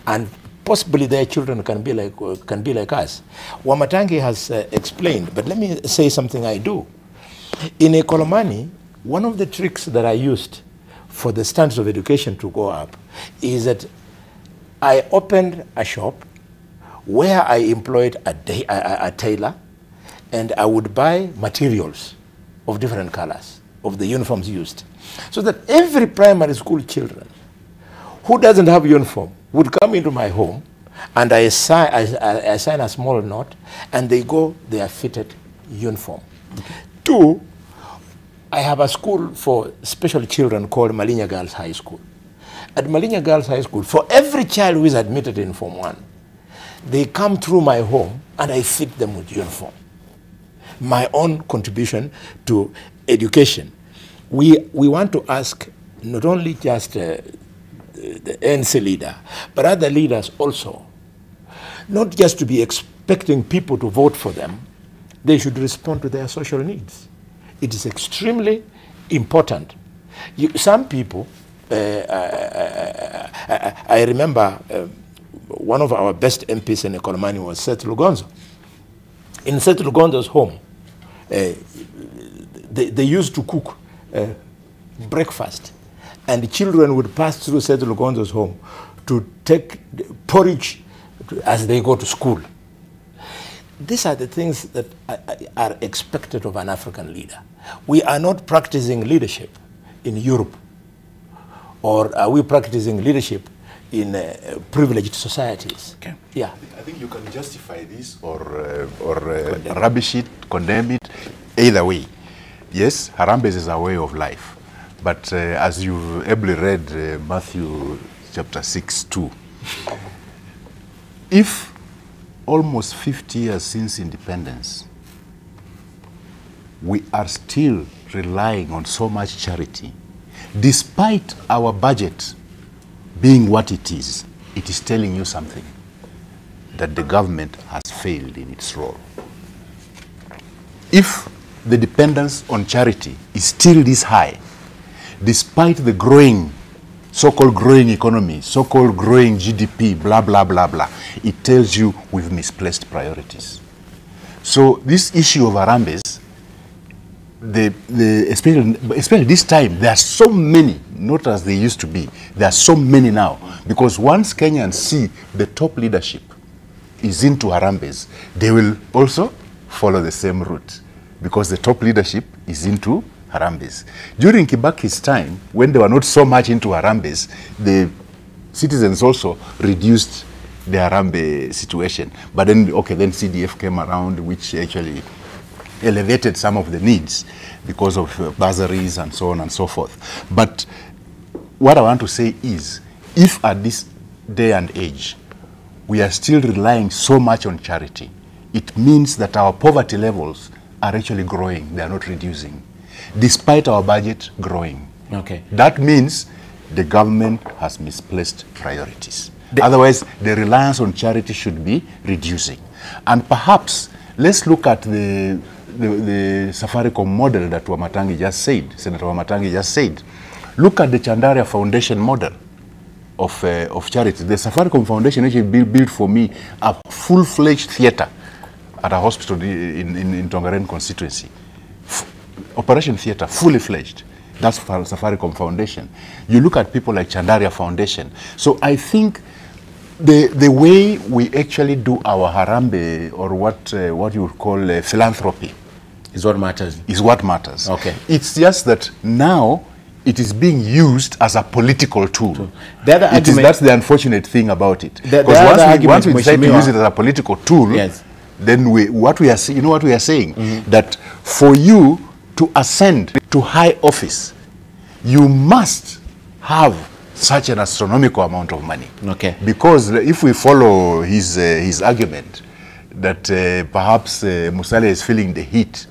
and possibly their children can be like us. Wamatangi has explained, but let me say something I do. In Ekolomani, one of the tricks that I used for the standards of education to go up is that I opened a shop where I employed a tailor, and I would buy materials of different colors of the uniforms used, so that every primary school children who doesn't have uniform would come into my home, and I sign a small note, and they go, they are fitted uniform. Two, I have a school for special children called Malinya Girls High School. At Malinya Girls High School, for every child who is admitted in Form 1, they come through my home and I fit them with uniform. My own contribution to education. We want to ask not only just the ANC leader, but other leaders also, not just to be expecting people to vote for them, they should respond to their social needs. It is extremely important. Some people, I remember one of our best MPs in Ekolomani was Seth Lugonzo. In Seth Lugonzo's home, they used to cook breakfast, and the children would pass through Seth Lugonzo's home to take porridge as they go to school. These are the things that are expected of an African leader. We are not practicing leadership in Europe, or are we practicing leadership in privileged societies? Okay. Yeah. I think you can justify this or rubbish it, condemn it, either way. Yes, Harambee is a way of life. But as you ably read Matthew chapter 6:2, if almost 50 years since independence, we are still relying on so much charity, despite our budget being what it is telling you something, that the government has failed in its role. If the dependence on charity is still this high, despite the growing, so-called growing economy, so-called growing GDP, blah, blah, blah, blah, it tells you we've misplaced priorities. So this issue of Harambees, especially this time, there are so many, not as they used to be, there are so many now, because once Kenyans see the top leadership is into Harambees, they will also follow the same route, because the top leadership is into Harambees. During Kibaki's time, when they were not so much into Harambees, the citizens also reduced the Harambee situation. But then, okay, then CDF came around, which actually elevated some of the needs because of bursaries and so on and so forth. But what I want to say is, if at this day and age, we are still relying so much on charity, it means that our poverty levels are actually growing, they are not reducing, despite our budget growing. Okay. That means the government has misplaced priorities. Otherwise, the reliance on charity should be reducing. And perhaps, let's look at the Safaricom model that Wamatangi just said, Senator Wamatangi just said. Look at the Chandaria Foundation model of charity. The Safaricom Foundation actually built for me a full-fledged theater at a hospital in Tongaren constituency. Operation theater, fully fledged. That's Safaricom Foundation. You look at people like Chandaria Foundation. So I think the way we actually do our Harambee, or what you would call philanthropy, is what matters. Is what matters. Okay. It's just that now it is being used as a political tool. That's the unfortunate thing about it. Because once we decide to use it as a political tool, yes, then what we are saying, that for you to ascend to high office, you must have such an astronomical amount of money. Okay. Because if we follow his argument that perhaps Musalia is feeling the heat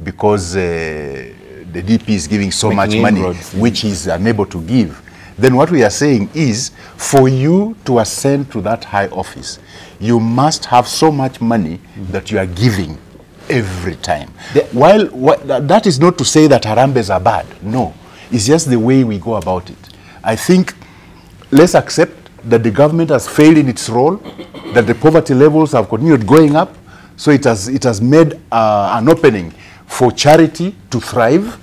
because the DP is giving so much money, which he is unable to give, then what we are saying is, for you to ascend to that high office, you must have so much money that you are giving every time. While that is not to say that Harambees are bad. No. It's just the way we go about it. I think let's accept that the government has failed in its role, that the poverty levels have continued going up, so it has made an opening for charity to thrive,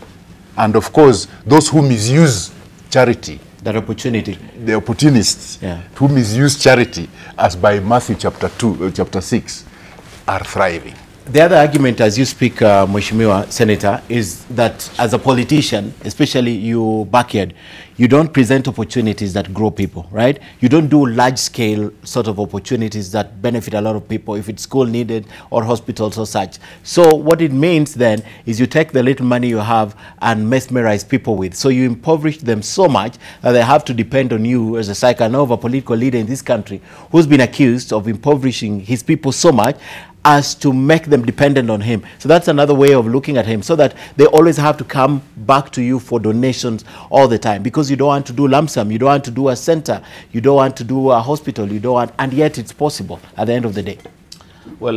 and of course, those who misuse charity, that opportunity, the opportunists who misuse charity, as by Matthew chapter 6, are thriving. The other argument as you speak, Mheshimiwa Senator, is that as a politician, especially you backyard, you don't present opportunities that grow people, right? You don't do large-scale sort of opportunities that benefit a lot of people, if it's school needed or hospitals or such. So what it means then is you take the little money you have and mesmerize people with. So you impoverish them so much that they have to depend on you as a cycle. I know of a political leader in this country who's been accused of impoverishing his people so much as to make them dependent on him. So that's another way of looking at him, so that they always have to come back to you for donations all the time, because you don't want to do lump sum, you don't want to do a center, you don't want to do a hospital, you don't want, and yet it's possible at the end of the day. Well,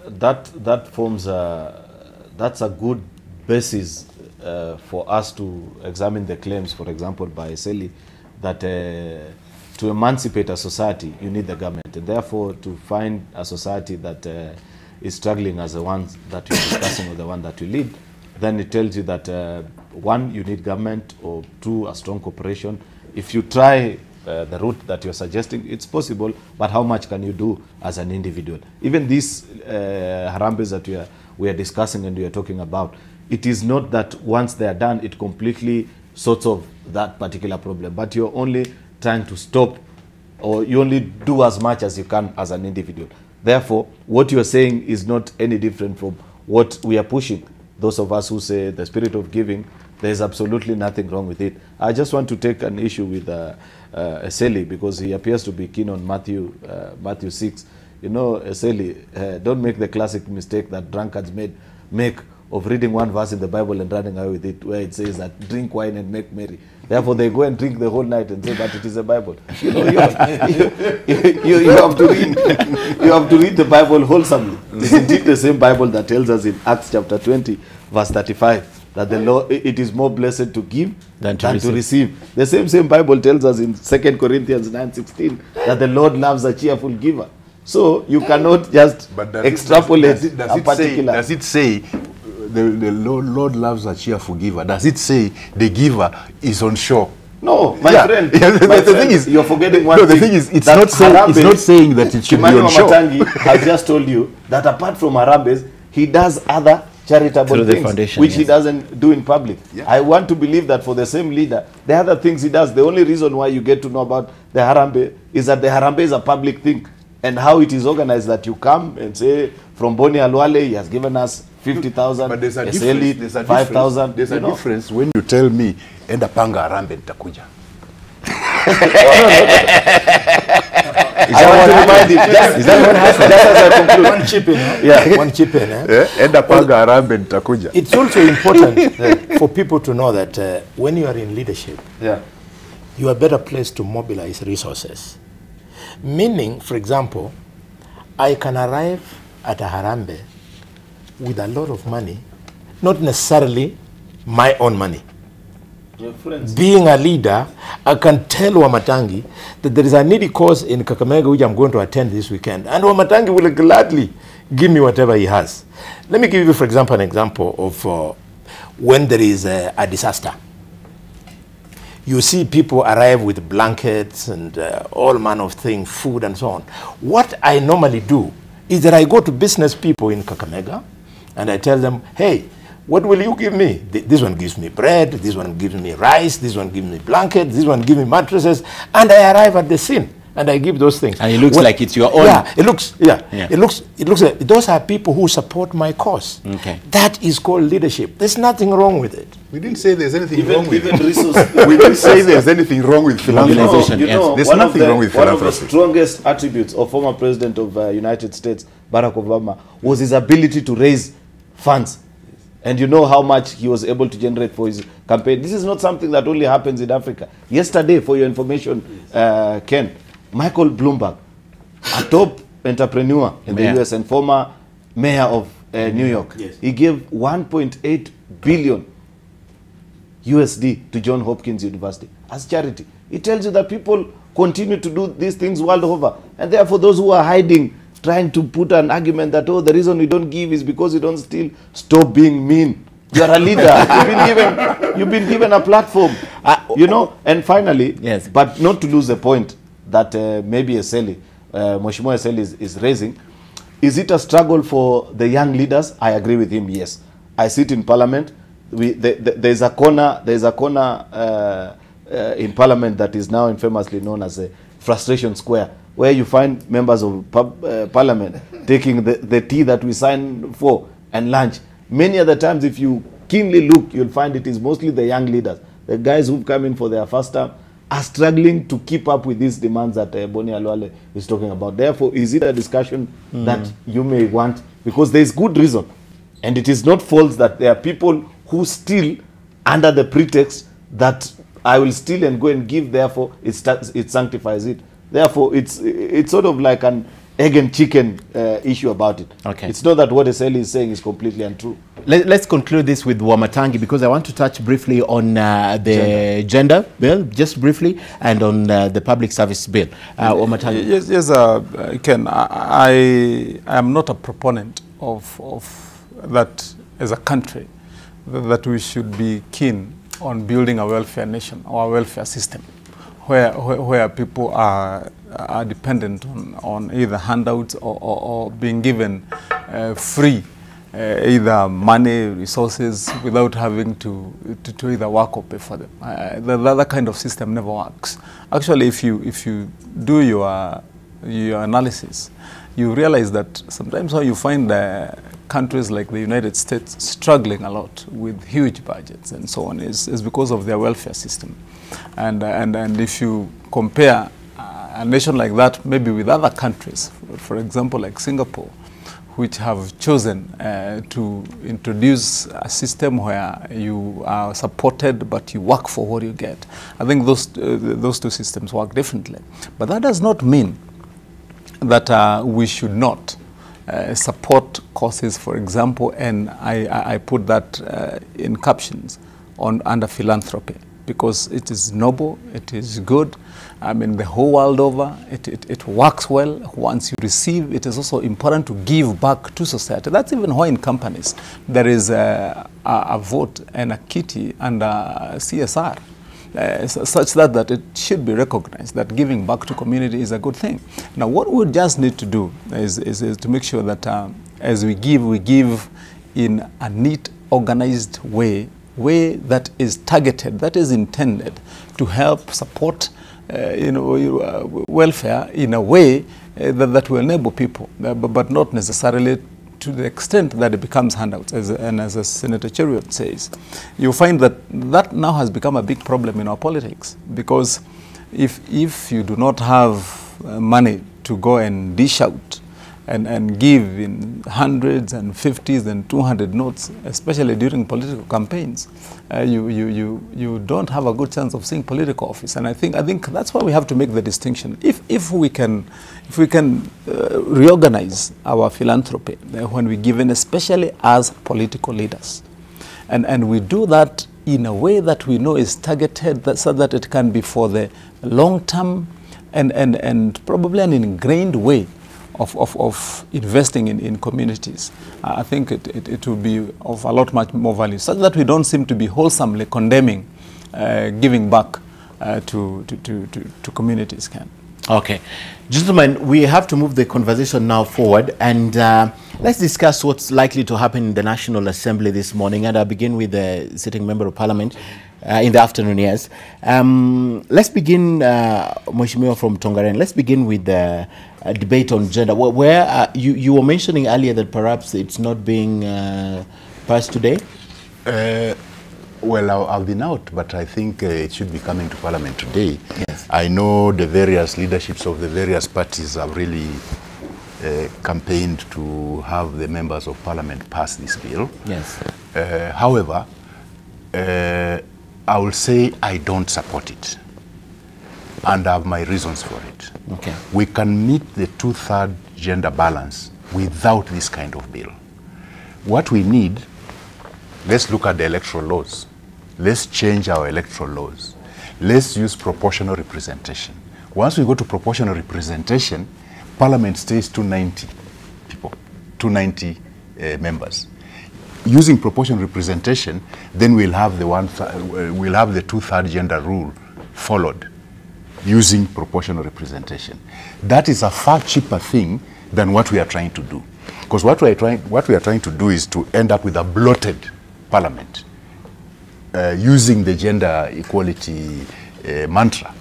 that forms that's a good basis for us to examine the claims, for example, by Eseli, that to emancipate a society, you need the government. And therefore, to find a society that is struggling as the one that you're discussing or the one that you lead, then it tells you that, one, you need government, or two, a strong cooperation. If you try the route that you're suggesting, it's possible, but how much can you do as an individual? Even these Harambees that we are discussing and we are talking about, it is not that once they are done, it completely sorts of that particular problem, but you're only trying to stop, or you only do as much as you can as an individual. Therefore, what you're saying is not any different from what we are pushing. Those of us who say the spirit of giving, there's absolutely nothing wrong with it. I just want to take an issue with Eseli, because he appears to be keen on Matthew 6. You know, Eseli, don't make the classic mistake that drunkards make of reading one verse in the Bible and running away with it, where it says that drink wine and make merry. Therefore, they go and drink the whole night and say that it is a Bible. You know, you have to read the Bible wholesomely. It's indeed the same Bible that tells us in Acts chapter 20, verse 35, that the Lord, it is more blessed to give than to receive. The same Bible tells us in 2 Corinthians 9:16 that the Lord loves a cheerful giver. So you cannot just extrapolate a particular. Does it say the Lord loves a cheerful giver? Does it say the giver is on shore? No, my friend. The thing is, you're forgetting one thing. No, the thing is, it's not saying that it should be on shore. Matangi has just told you that apart from Harambees, he does other charitable things, which he doesn't do in public. Yeah. I want to believe that for the same leader, the other things he does, the only reason why you get to know about the Harambee is that the Harambee is a public thing. And how it is organized, that you come and say, from Boni Alwale, he has given us 50,000, but there's a difference. There's a 5,000. There's a difference when you tell me, enda panga Harambee nitakuja. Is that what happened? Just as I conclude. One chip in, yeah. One chip in. Enda panga Harambee nitakuja. It's also important for people to know that when you are in leadership, you are better placed to mobilize resources. Meaning, for example, I can arrive at a Harambee with a lot of money, not necessarily my own money. Being a leader, I can tell Wamatangi that there is a needy cause in Kakamega which I'm going to attend this weekend, and Wamatangi will gladly give me whatever he has. Let me give you, for example, an example of when there is a disaster. You see people arrive with blankets and all manner of things, food and so on. What I normally do is that I go to business people in Kakamega and I tell them, hey, what will you give me? This one gives me bread, this one gives me rice, this one gives me blankets, this one gives me mattresses, and I arrive at the scene and I give those things. And it looks like it's your own. Yeah, it looks like those are people who support my cause. Okay. That is called leadership. There's nothing wrong with it. We didn't say there's anything wrong with it. We didn't say there's anything wrong with philanthropy. You know, there's nothing wrong with philanthropy. One of the strongest attributes of former President of United States, Barack Obama, was his ability to raise funds. And you know how much he was able to generate for his campaign. This is not something that only happens in Africa. Yesterday, for your information, Ken, Michael Bloomberg, a top entrepreneur in the US and former mayor of New York, he gave 1.8 billion USD to Johns Hopkins University as charity. It tells you that people continue to do these things world over. And therefore, those who are hiding, trying to put an argument that, oh, the reason we don't give is because you don't still stop being mean. You're a leader. You've been given a platform. You know, and finally, but not to lose the point that maybe Eseli, Mheshimiwa Eseli is raising, Is it a struggle for the young leaders? I agree with him, yes. I sit in Parliament. There's a corner in Parliament that is now infamously known as a frustration square, where you find members of Parliament taking the tea that we sign for and lunch. Many other times, if you keenly look, you'll find it is mostly the young leaders. The guys who've come in for their first term are struggling to keep up with these demands that Boni Alwale is talking about. Therefore, is it a discussion that you may want? Because there is good reason. And it is not false that there are people who still, under the pretext that I will steal and go and give, therefore it sanctifies it. Therefore, it's sort of like an egg and chicken issue about it. Okay. It's not that what Eseli is saying is completely untrue. Let's conclude this with Wamatangi, because I want to touch briefly on the gender bill, just briefly, and on the public service bill. Wamatangi. Yes, Ken, I am not a proponent of that as a country, that we should be keen on building a welfare nation or a welfare system where people are dependent on either handouts or being given free either money, resources, without having to either work or pay for them. That kind of system never works. Actually, if you do your analysis, you realize that sometimes when you find countries like the United States struggling a lot with huge budgets and so on is because of their welfare system. And if you compare a nation like that maybe with other countries, for example like Singapore, which have chosen to introduce a system where you are supported but you work for what you get. I think those two systems work differently. But that does not mean that we should not support causes, for example, and I put that in captions under philanthropy, because it is noble, it is good. I mean, the whole world over, it works well. Once you receive, it is also important to give back to society. That's even why in companies there is a vote and a kitty under CSR. Such that it should be recognized that giving back to community is a good thing. Now, what we just need to do is to make sure that as we give in a neat, organized way that is targeted, that is intended to help support welfare in a way that will enable people, but not necessarily to the extent that it becomes handouts. And as Senator Cheruiyot says, you find that now has become a big problem in our politics, because if you do not have money to go and dish out and give in hundreds and 50s and 200 notes, especially during political campaigns, you don't have a good chance of seeing political office. And I think that's why we have to make the distinction. If we can reorganize our philanthropy when we give in, especially as political leaders, and we do that in a way that we know is targeted, so that it can be for the long term and probably an ingrained way of investing in communities, I think it will be of a lot much more value, such that we don't seem to be wholesomely condemning giving back to communities. Okay. Gentlemen, we have to move the conversation now forward, and let's discuss what's likely to happen in the National Assembly this morning. And I'll begin with the sitting member of Parliament in the afternoon, yes. Let's begin, Mheshimiwa from Tongaren, let's begin with the debate on gender, where you were mentioning earlier that perhaps it's not being passed today. Well, I've been out, but I think it should be coming to Parliament today. Yes. I know the various leaderships of the various parties have really campaigned to have the members of Parliament pass this bill. Yes. However, I will say I don't support it, and I have my reasons for it. Okay. We can meet the 2/3 gender balance without this kind of bill. What we need, let's look at the electoral laws. Let's change our electoral laws. Let's use proportional representation. Once we go to proportional representation, Parliament stays 290 people, 290 members. Using proportional representation, then we'll have the 2/3 gender rule followed, using proportional representation. That is a far cheaper thing than what we are trying to do. Because what we are trying to do is to end up with a bloated parliament using the gender equality mantra.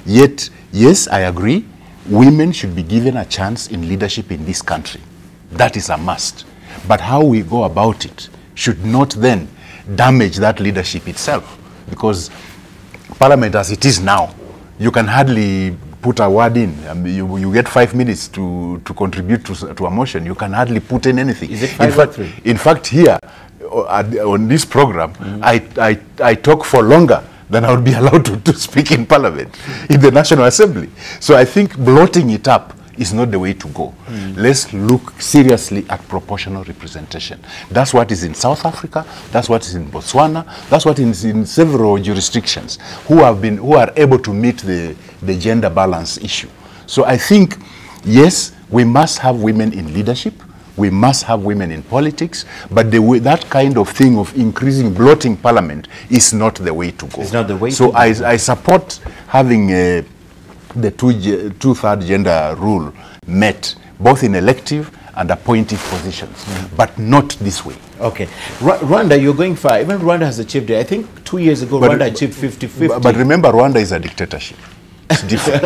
Yet, yes, I agree, women should be given a chance in leadership in this country. That is a must. But how we go about it should not then damage that leadership itself. Because Parliament as it is now, you can hardly put a word in. I mean, you get 5 minutes to contribute to a motion. You can hardly put in anything. Is it 5 or 3? In fact, here, on this program, I talk for longer than I would be allowed to speak in Parliament, in the National Assembly. So I think bloating it up is not the way to go. Let's look seriously at proportional representation. That's what is in South Africa, that's what is in Botswana, that's what is in several jurisdictions who are able to meet the gender balance issue. So I think, yes, we must have women in leadership, we must have women in politics, but that kind of thing of increasing bloating Parliament is not the way to go. It's not the way so to go. I support having the two-third gender rule met, both in elective and appointive positions, but not this way. Okay. Rwanda, you're going far. Even Rwanda has achieved it. I think 2 years ago, Rwanda achieved 50-50. But remember, Rwanda is a dictatorship. It's different.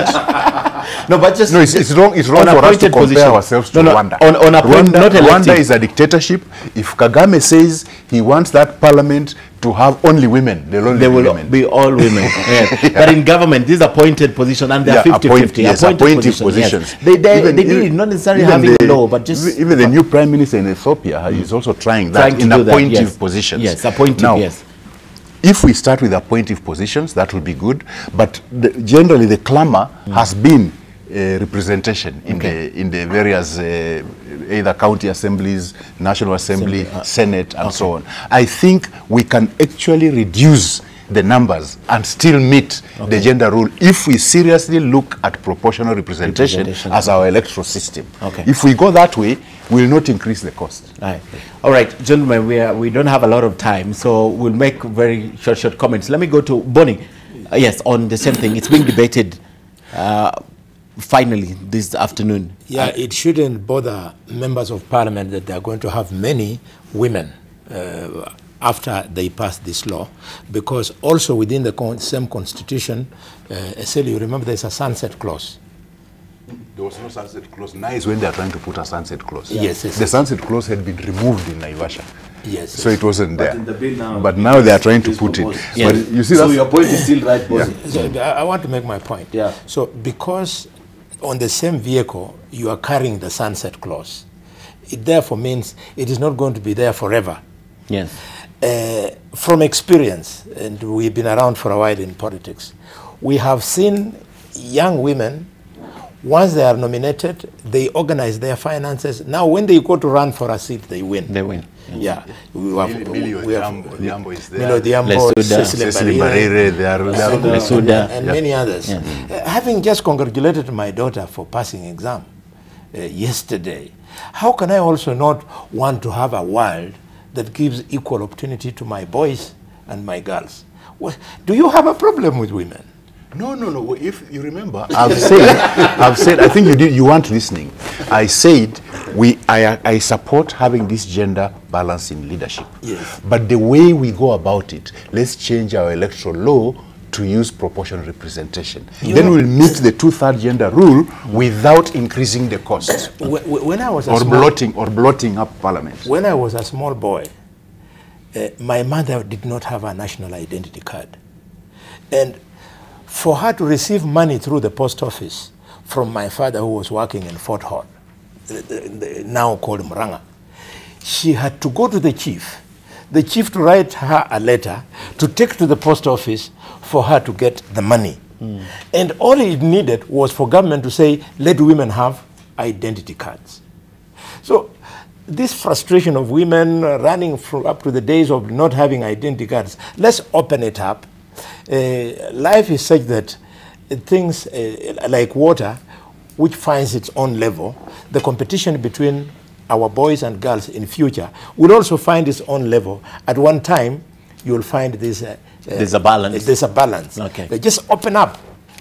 No, but just... No, it's wrong for us to compare ourselves to Rwanda. Rwanda is a dictatorship. If Kagame says he wants that parliament to have only women, they will be all women. Yeah. But in government, these are appointed positions, and they're 50-50. Yes, appointed positions. Yes. They did not necessarily having a law, but just... Even the new prime minister in Ethiopia is also trying that in appointive positions. Yes, appointive, now, yes. If we start with appointive positions, that will be good. But generally, the clamor has been representation in the various either county assemblies, National Assembly, Senate, and so on. I think we can actually reduce the numbers and still meet the gender rule if we seriously look at proportional representation as our electoral system. If we go that way, we will not increase the cost. All right, gentlemen, we don't have a lot of time, so we'll make very short comments. Let me go to Bonnie. Yes, on the same thing. It's being debated finally this afternoon. Yeah, it shouldn't bother members of parliament that they are going to have many women after they pass this law, because also within the same constitution, Eseli, you remember there's a sunset clause. There was no sunset clause. Now is when they are trying to put a sunset clause. Yes. The sunset clause had been removed in Naivasha. Yes. So it wasn't there. In the bill now, but now they are trying to put it. Yes. But you see, so your point is still right, Bonnie. So I want to make my point. Yeah. So because on the same vehicle you are carrying the sunset clause, it therefore means it is not going to be there forever. Yes. From experience, and we've been around for a while in politics, we have seen young women, once they are nominated, they organize their finances. Now when they go to run for a seat, they win. They win. Yeah. Diambo is there. Milo Diambo, Cecily Barire, and many others. Yeah. Having just congratulated my daughter for passing exam yesterday, how can I also not want to have a world that gives equal opportunity to my boys and my girls? Do you have a problem with women? No. If you remember, I've said, I think you weren't listening. I said, I support having this gender balance in leadership. Yes. But the way we go about it, let's change our electoral law to use proportional representation. Then we'll meet the two-third gender rule without increasing the cost. When I was blotting up parliament. When I was a small boy, my mother did not have a national identity card. And for her to receive money through the post office from my father, who was working in Fort Hall, now called Muranga, she had to go to the chief to write her a letter to take to the post office for her to get the money. And all it needed was for government to say, let women have identity cards. So this frustration of women running up to the days of not having identity cards, let's open it up. Life is such that things like water, which finds its own level, the competition between our boys and girls in future will also find its own level. At one time, you will find this. There's a balance. There's a balance. Okay. Just open up.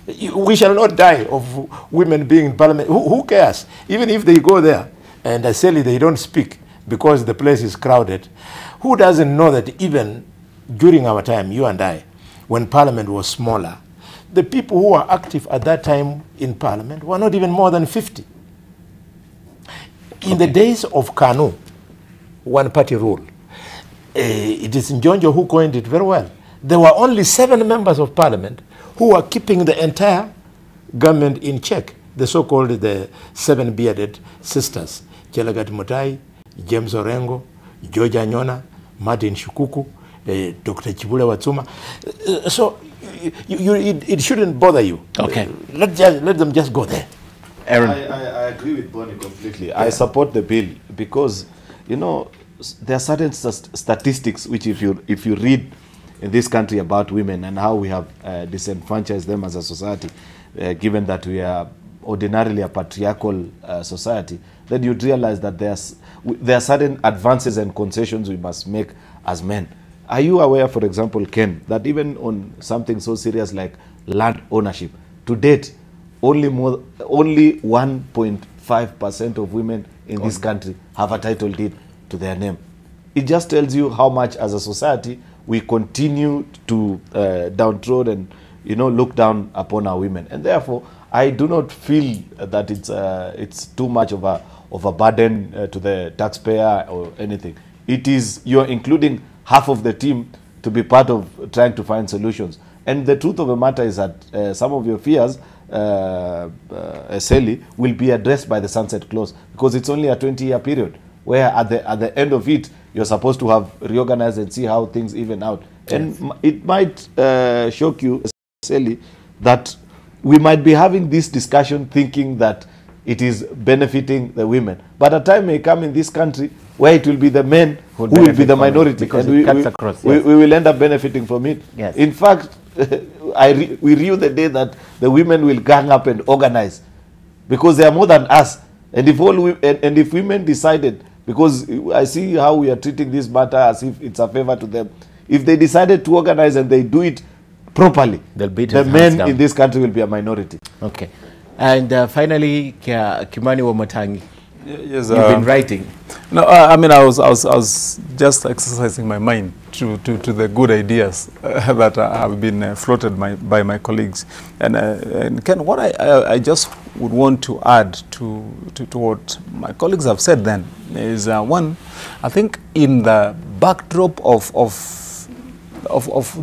We shall not die of women being in parliament. Who cares? Even if they go there, and Aseli, they don't speak because the place is crowded. Who doesn't know that even during our time, you and I, when Parliament was smaller, the people who were active at that time in Parliament were not even more than 50. In the days of Kanu, one-party rule, it is Njonjo who coined it very well. There were only 7 members of Parliament who were keeping the entire government in check, the so-called the 7 bearded sisters, Chelagat Mutai, James Orengo, Georgia Nyona, Martin Shukuku, Dr. Chibule Watsuma. So it shouldn't bother you. Okay. Let them just go there. Aaron. I agree with Bonnie completely. Yeah. I support the bill because, you know, there are certain statistics which if you read in this country about women and how we have disenfranchised them as a society, given that we are ordinarily a patriarchal society, then you'd realize that there are certain advances and concessions we must make as men. Are you aware, for example, Ken, that even on something so serious like land ownership, to date, only 1.5% of women in this country have a title deed to their name? It just tells you how much as a society we continue to downtrod and, you know, look down upon our women. And therefore, I do not feel that it's too much of a burden to the taxpayer or anything. It is, you're including half of the team to be part of trying to find solutions. And the truth of the matter is that some of your fears, Sally, will be addressed by the sunset clause, because it's only a 20-year period where at the end of it, you're supposed to have reorganized and see how things even out. Yes. And it might shock you, Sally, that we might be having this discussion thinking that it is benefiting the women. But a time may come in this country where it will be the men who will be the minority, because and we will end up benefiting from it. Yes. In fact, we rue the day that the women will gang up and organize, because they are more than us. And if if women decided, because I see how we are treating this matter as if it's a favor to them, if they decided to organize and they do it properly, the men in this country will be a minority. Okay. And finally, Kimani Wamatangi, yes, you've been writing. No, I mean, I was just exercising my mind to the good ideas that have been floated by my colleagues. And Ken, what I just would want to add to what my colleagues have said then is, one, I think in the backdrop of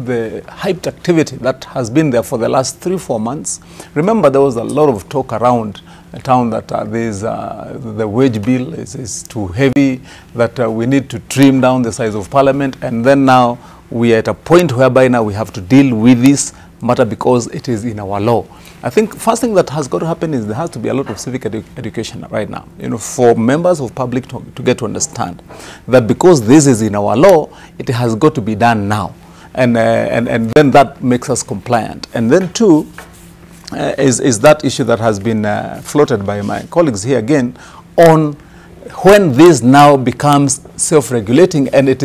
the hyped activity that has been there for the last 3-4 months. Remember, there was a lot of talk around the town that the wage bill is too heavy, that we need to trim down the size of Parliament, and then now we are at a point whereby now we have to deal with this matter because it is in our law. I think first thing that has got to happen is there has to be a lot of civic education right now, you know, for members of public to get to understand that because this is in our law, it has got to be done now. And then that makes us compliant. And then two is that issue that has been floated by my colleagues here again on when this now becomes self-regulating and it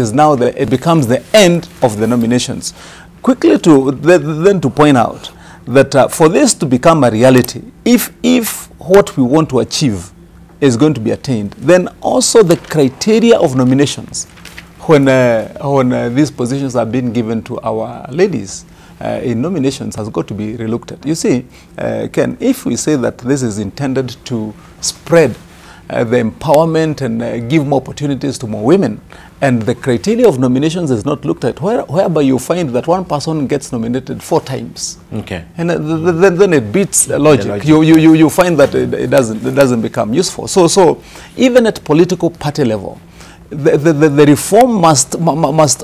becomes the end of the nominations. Quickly then to point out that for this to become a reality, if what we want to achieve is going to be attained, then also the criteria of nominations when these positions are being given to our ladies in nominations has got to be relooked at. You see, Ken, if we say that this is intended to spread the empowerment and give more opportunities to more women, and the criteria of nominations is not looked at, whereby you find that one person gets nominated 4 times. Okay. And then it beats logic. You find that it doesn't become useful. So even at political party level, the reform must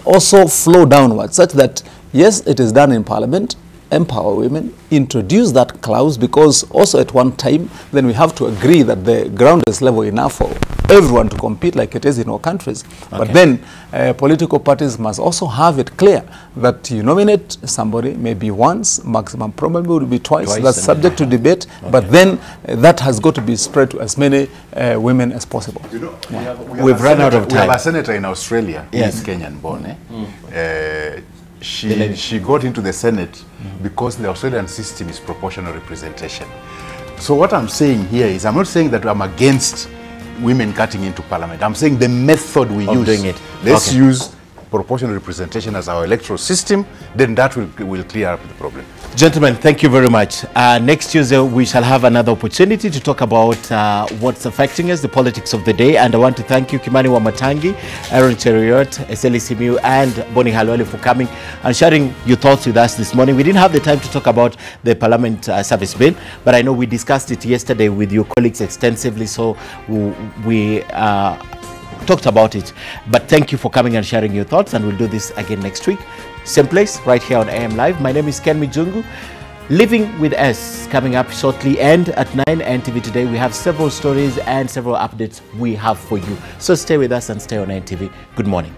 also flow downwards, such that yes, it is done in Parliament, empower women, introduce that clause, because also at one time then we have to agree that the ground is level enough for everyone to compete like it is in our countries. Okay. But then political parties must also have it clear that you nominate somebody maybe once, maximum probably would be twice. That's subject to debate, okay. But then that has got to be spread to as many women as possible. You know, we've run out of time. We have a senator in Australia, yes. Who is Kenyan born. She got into the Senate because the Australian system is proportional representation. So what I'm saying here is, I'm not saying that I'm against women cutting into parliament. I'm saying the method we use. Doing it. Let's Okay. use proportional representation as our electoral system, then that will clear up the problem. Gentlemen, thank you very much. Next Tuesday, we shall have another opportunity to talk about what's affecting us, the politics of the day. And I want to thank you, Kimani Wamatangi, Aaron Cheriot, Eseli Simiu, and Boni Halwale for coming and sharing your thoughts with us this morning. We didn't have the time to talk about the Parliament Service Bill, but I know we discussed it yesterday with your colleagues extensively, so we talked about it. But thank you for coming and sharing your thoughts, and we'll do this again next week. Same place, right here on AM Live. My name is Ken Mijungu. Living with us coming up shortly, and at 9 NTV today we have several stories and several updates we have for you. So stay with us and stay on NTV. Good morning.